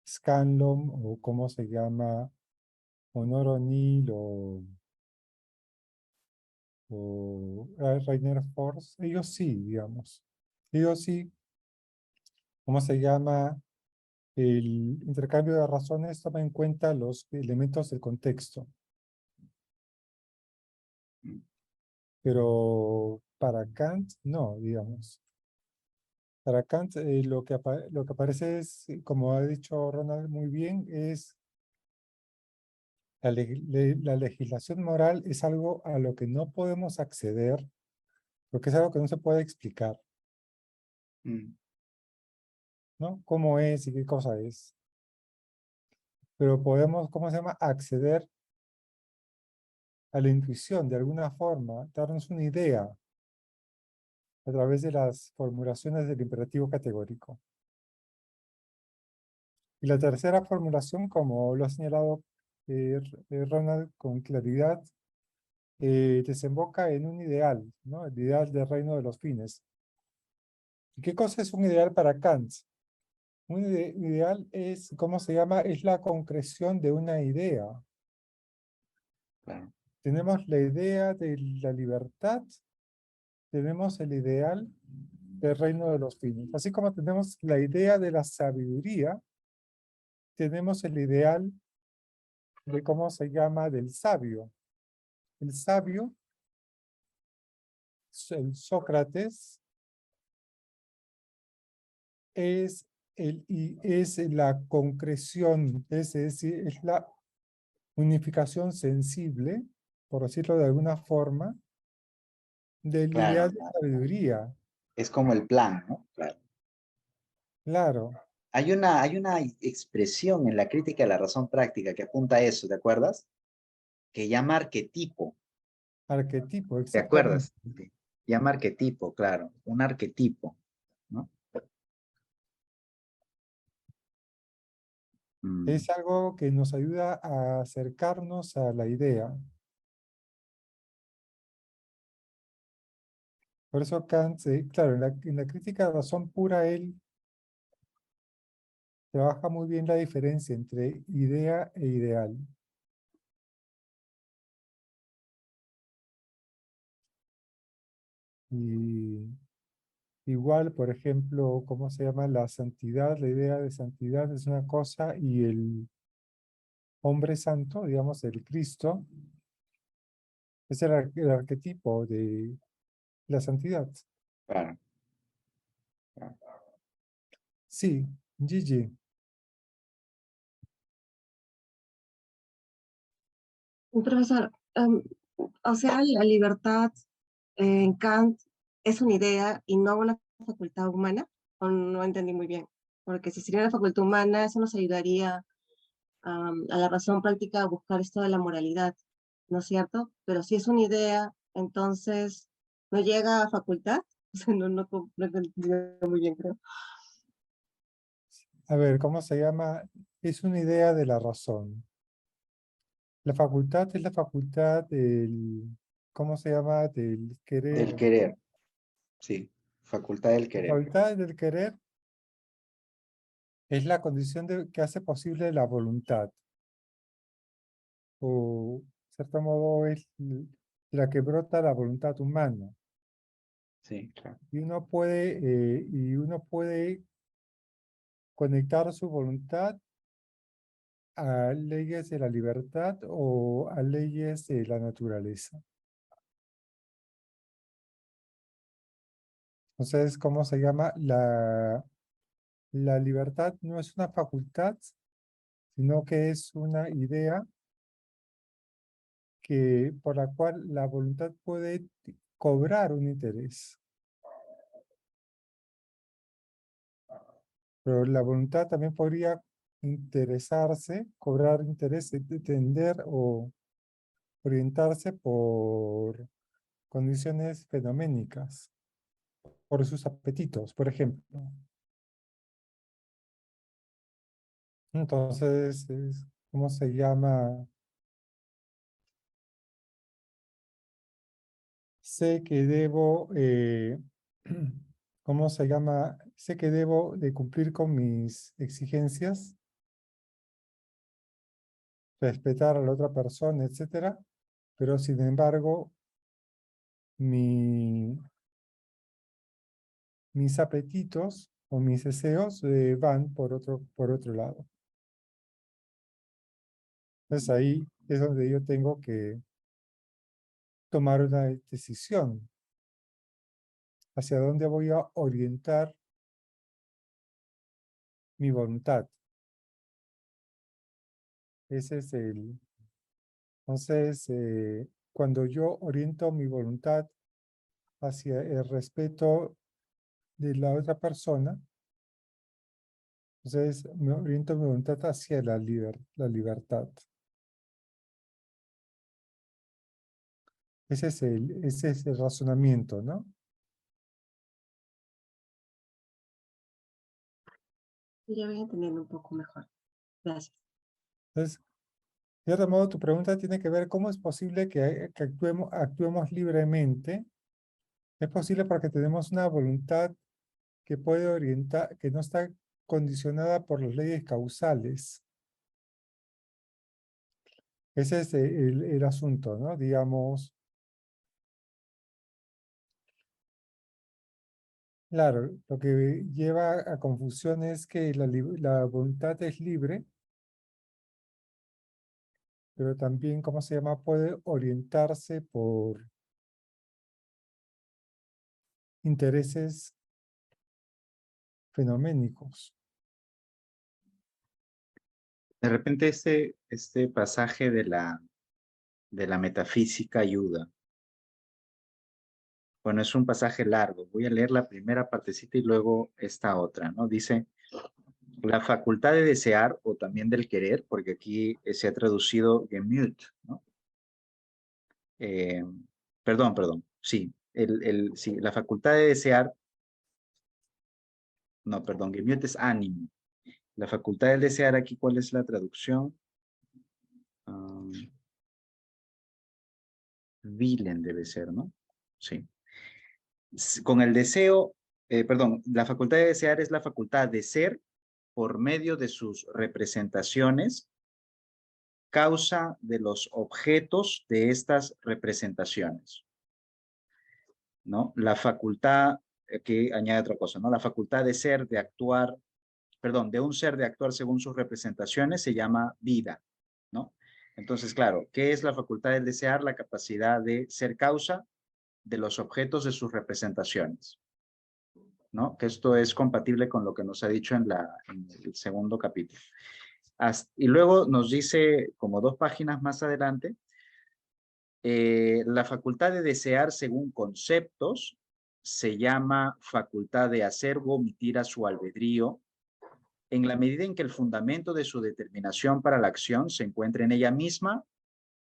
Scanlon o cómo se llama, Honor O'Neill o Rainer Force, ellos sí, digamos. Sí o sí, ¿cómo se llama? El intercambio de razones toma en cuenta los elementos del contexto. Pero para Kant, no, digamos. Para Kant, lo que aparece es, como ha dicho Ronald muy bien, es la legislación moral es algo a lo que no podemos acceder, porque es algo que no se puede explicar, Mm, ¿no? ¿Cómo es y qué cosa es? Pero podemos, ¿cómo se llama? Acceder a la intuición de alguna forma, darnos una idea a través de las formulaciones del imperativo categórico. Y la tercera formulación, como lo ha señalado Ronald con claridad, desemboca en un ideal, ¿no? El ideal del reino de los fines. ¿Y qué cosa es un ideal para Kant? Un ideal es, ¿cómo se llama? Es la concreción de una idea. claro, Tenemos la idea de la libertad, tenemos el ideal del reino de los fines. Así como tenemos la idea de la sabiduría, tenemos el ideal de cómo se llama del sabio. El sabio, el Sócrates, es, es la concreción, es decir, es la unificación sensible, por decirlo de alguna forma, del ideal claro. de sabiduría. Es como el plan, ¿no? Claro. Claro, Hay una expresión en la crítica de la razón práctica que apunta a eso, ¿te acuerdas? Que llama arquetipo, arquetipo, ¿te exactamente. acuerdas? Sí. Llama arquetipo, claro, un arquetipo, ¿no? Mm, Es algo que nos ayuda a acercarnos a la idea. Por eso Kant, claro, en la crítica de razón pura, él trabaja muy bien la diferencia entre idea e ideal. Y igual, por ejemplo, ¿cómo se llama? La santidad, la idea de santidad es una cosa y el hombre santo, digamos, el Cristo, es el arquetipo de la santidad. claro, claro. Sí, Gigi. Profesor, o sea, la libertad en Kant es una idea y no una facultad humana, o no entendí muy bien, porque si sería una facultad humana, eso nos ayudaría a la razón práctica a buscar esto de la moralidad, ¿no es cierto? Pero si es una idea, entonces no llega a facultad, o sea, no entendí muy bien, creo. A ver, ¿cómo se llama? Es una idea de la razón. La facultad es la facultad del, ¿cómo se llama? Del Del querer. querer, sí, facultad del La querer. facultad del querer es la condición que hace posible la voluntad. O, de cierto modo, es la que brota la voluntad humana. Sí, claro. Y uno puede conectar su voluntad a leyes de la libertad o a leyes de la naturaleza. Entonces, ¿cómo se llama? La libertad no es una facultad, sino que es una idea por la cual la voluntad puede cobrar un interés. Pero la voluntad también podría interesarse, cobrar interés, tender o orientarse por condiciones fenoménicas, por sus apetitos, por ejemplo. Entonces, ¿cómo se llama? Sé que debo, ¿cómo se llama? Sé que debo de cumplir con mis exigencias, respetar a la otra persona, etcétera, pero sin embargo, mi mis apetitos o mis deseos van por otro lado. Entonces ahí es donde yo tengo que tomar una decisión. ¿Hacia dónde voy a orientar mi voluntad? Ese es el... Entonces, cuando yo oriento mi voluntad hacia el respeto de la otra persona, entonces me oriento mi voluntad hacia la libertad. Ese es el razonamiento, ¿no? Ya voy entendiendo un poco mejor. Gracias. Entonces, de otro modo, tu pregunta tiene que ver cómo es posible que actuemos libremente. Es posible porque tenemos una voluntad que puede orientar, que no está condicionada por las leyes causales. Ese es el asunto, ¿no? Digamos, claro, lo que lleva a confusión es que la voluntad es libre, pero también, ¿cómo se llama? Puede orientarse por intereses fenoménicos. De repente este pasaje de la metafísica ayuda. Bueno, es un pasaje largo. Voy a leer la primera partecita y luego esta otra, ¿no? Dice, la facultad de desear o también del querer, porque aquí se ha traducido Gemüt, ¿no? Eh, perdón, sí. Sí, la facultad de desear, no, perdón, Gemüt es ánimo. La facultad de desear aquí, ¿cuál es la traducción? Willen debe ser, ¿no? Sí. Con el deseo, perdón, la facultad de desear es la facultad de ser por medio de sus representaciones, causa de los objetos de estas representaciones, ¿no? La facultad, que añade otra cosa, ¿no? La facultad de ser, de actuar, perdón, de un ser de actuar según sus representaciones se llama vida, ¿no? Entonces, claro, ¿qué es la facultad del desear? La capacidad de ser causa de los objetos de sus representaciones, ¿no? Que esto es compatible con lo que nos ha dicho en el segundo capítulo. Y luego nos dice, como 2 páginas más adelante, la facultad de desear según conceptos se llama facultad de hacer o omitir a su albedrío, en la medida en que el fundamento de su determinación para la acción se encuentra en ella misma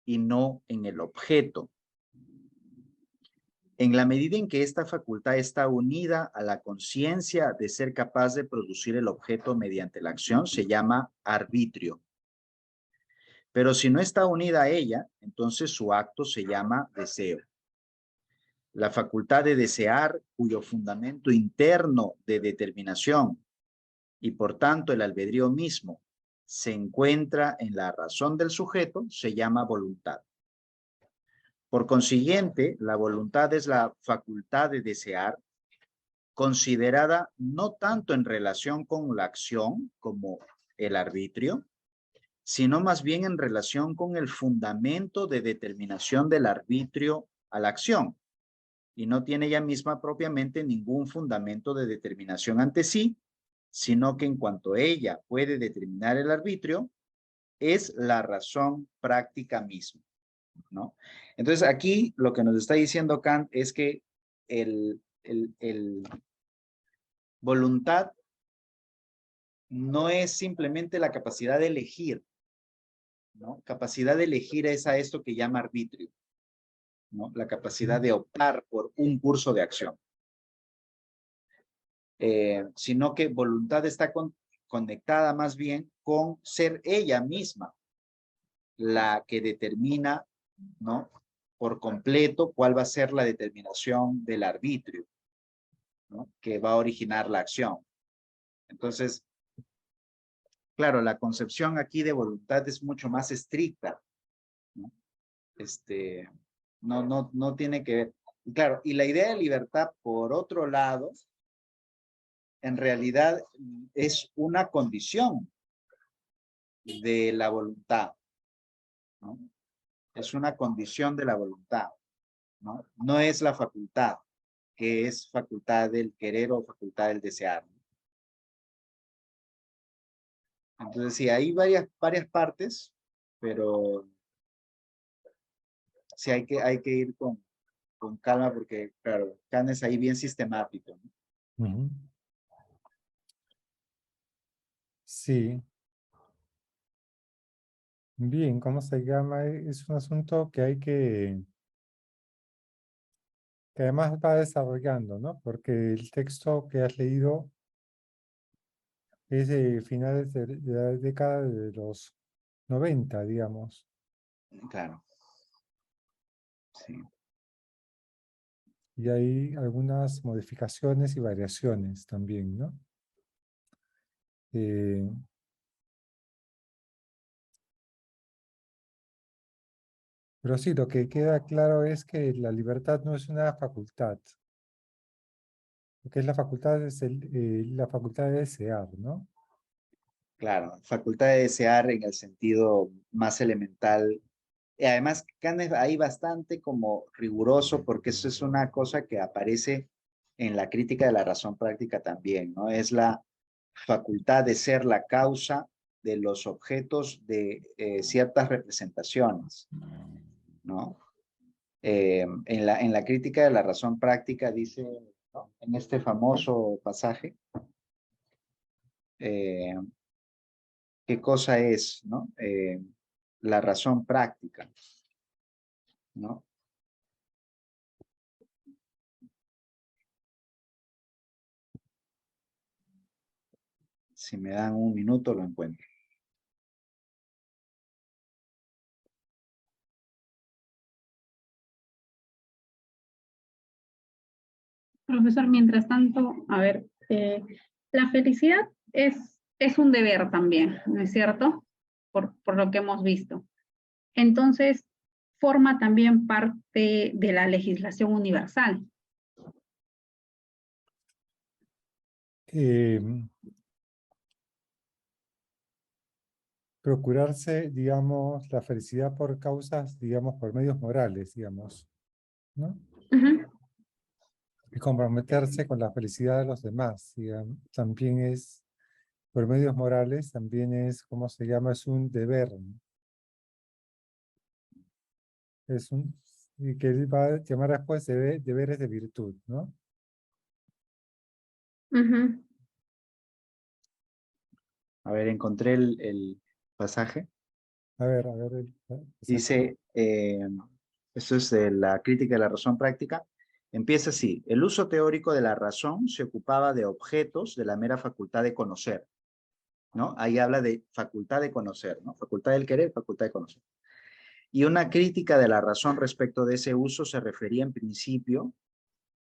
y no en el objeto. En la medida en que esta facultad está unida a la conciencia de ser capaz de producir el objeto mediante la acción, se llama arbitrio. Pero si no está unida a ella, entonces su acto se llama deseo. La facultad de desear, cuyo fundamento interno de determinación y por tanto el albedrío mismo se encuentra en la razón del sujeto, se llama voluntad. Por consiguiente, la voluntad es la facultad de desear, considerada no tanto en relación con la acción como el arbitrio, sino más bien en relación con el fundamento de determinación del arbitrio a la acción, y no tiene ella misma propiamente ningún fundamento de determinación ante sí, sino que en cuanto ella puede determinar el arbitrio, es la razón práctica misma, ¿no? Entonces aquí lo que nos está diciendo Kant es que el voluntad no es simplemente la capacidad de elegir, ¿no? Capacidad de elegir es a esto que llama arbitrio, ¿no? La capacidad de optar por un curso de acción. Sino que voluntad está conectada más bien con ser ella misma la que determina, ¿no? Por completo cuál va a ser la determinación del arbitrio, ¿no? Que va a originar la acción. Entonces, claro, la concepción aquí de voluntad es mucho más estricta, ¿no? No tiene que ver. Claro, y la idea de libertad, por otro lado, en realidad es una condición de la voluntad, ¿no? Es una condición de la voluntad, ¿no? No es la facultad, que es facultad del querer o facultad del desear, ¿no? Entonces, sí, hay varias partes, pero sí hay que ir con calma porque, claro, Kant es ahí bien sistemático, ¿no? Ujú. Sí. Bien, ¿cómo se llama? Es un asunto que hay que además va desarrollando, ¿no? Porque el texto que has leído es de finales de la década de los 90, digamos. Claro, sí. Y hay algunas modificaciones y variaciones también, ¿no? Eh, pero sí, lo que queda claro es que la libertad no es una facultad. Lo que es la facultad es la facultad de desear, ¿no? Claro, facultad de desear en el sentido más elemental. Y además, Kant es ahí bastante como riguroso porque eso es una cosa que aparece en la crítica de la razón práctica también, ¿no? Es la facultad de ser la causa de los objetos de ciertas representaciones, ¿no? En la crítica de la razón práctica dice, ¿no? En este famoso pasaje, eh, ¿qué cosa es, ¿no? La razón práctica, ¿no? Si me dan un minuto lo encuentro. Profesor, mientras tanto, a ver, la felicidad es un deber también, ¿no es cierto? Por lo que hemos visto. Entonces, forma también parte de la legislación universal. Eh, procurarse, digamos, la felicidad por causas, digamos, por medios morales, digamos, ¿no? Ujú, Y comprometerse con la felicidad de los demás, digamos, también es, por medios morales, también es, ¿cómo se llama? Es un deber, ¿no? Es un, y que él va a llamar después deberes de virtud, ¿no? ujú. A ver, encontré el pasaje. A ver, Dice, esto es de la crítica de la razón práctica. Empieza así: el uso teórico de la razón se ocupaba de objetos de la mera facultad de conocer, ¿no? Ahí habla de facultad de conocer, ¿no? Facultad del querer, facultad de conocer. Y una crítica de la razón respecto de ese uso se refería en principio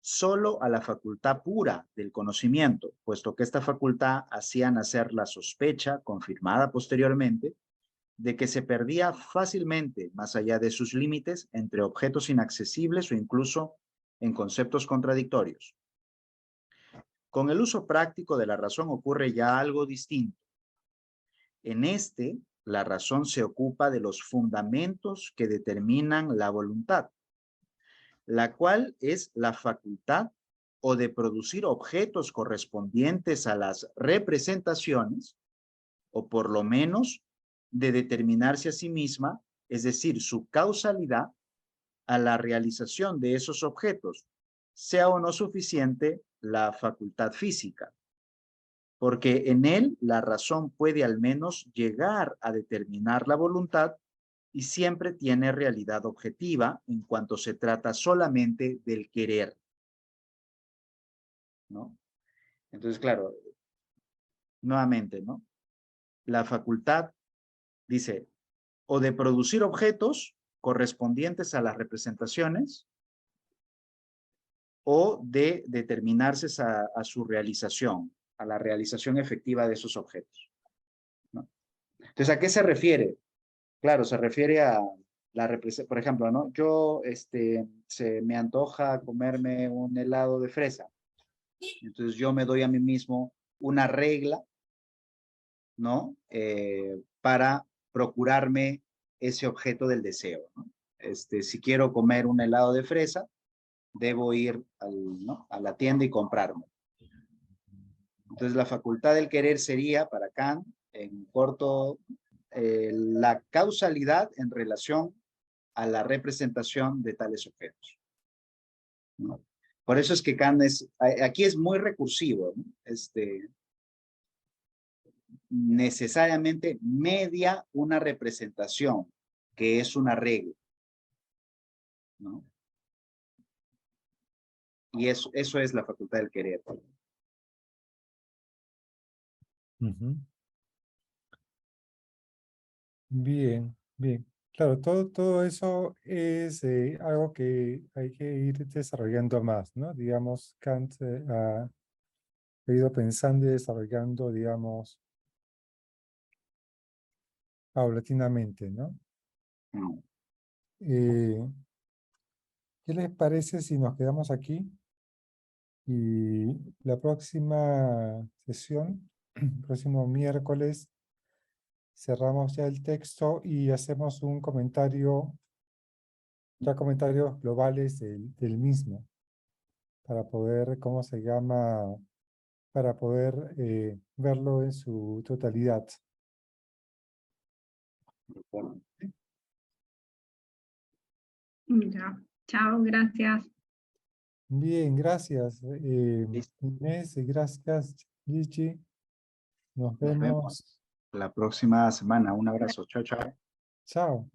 solo a la facultad pura del conocimiento, puesto que esta facultad hacía nacer la sospecha, confirmada posteriormente, de que se perdía fácilmente más allá de sus límites entre objetos inaccesibles o incluso en conceptos contradictorios. Con el uso práctico de la razón ocurre ya algo distinto. En este, la razón se ocupa de los fundamentos que determinan la voluntad, la cual es la facultad o de producir objetos correspondientes a las representaciones, o por lo menos de determinarse a sí misma, es decir, su causalidad a la realización de esos objetos, sea o no suficiente la facultad física, porque en él la razón puede al menos llegar a determinar la voluntad y siempre tiene realidad objetiva en cuanto se trata solamente del querer, ¿no? Entonces, claro, nuevamente, ¿no? La facultad dice, o de producir objetos correspondientes a las representaciones, o de determinarse a su realización, a la realización efectiva de esos objetos, ¿no? Entonces, ¿a qué se refiere? Claro, se refiere a la representación, por ejemplo, ¿no? Yo, se me antoja comerme un helado de fresa. Entonces yo me doy a mí mismo una regla, ¿no? Para procurarme ese objeto del deseo, ¿no? Si quiero comer un helado de fresa, debo ir ¿no? a la tienda y comprarme. Entonces la facultad del querer sería, para Kant, en corto, la causalidad en relación a la representación de tales objetos, ¿no? Por eso es que Kant aquí es muy recursivo, ¿no? Necesariamente media una representación, que es una regla, ¿no? Y eso es la facultad del querer. Ujú. Bien, bien. Claro, todo eso es algo que hay que ir desarrollando más, ¿no? Digamos, Kant ha ido pensando y desarrollando, digamos, paulatinamente, ¿no? Mm. Eh, ¿Qué les parece si nos quedamos aquí? Y la próxima sesión, próximo miércoles, cerramos ya el texto y hacemos un comentario, ya comentarios globales del mismo, para poder, ¿cómo se llama? Para poder verlo en su totalidad. Bueno, Ya. Chao, gracias. Bien, gracias listo. Inés, y gracias Gigi. Nos Nos vemos vemos. la próxima semana. Un abrazo. Chao, chao. Chao.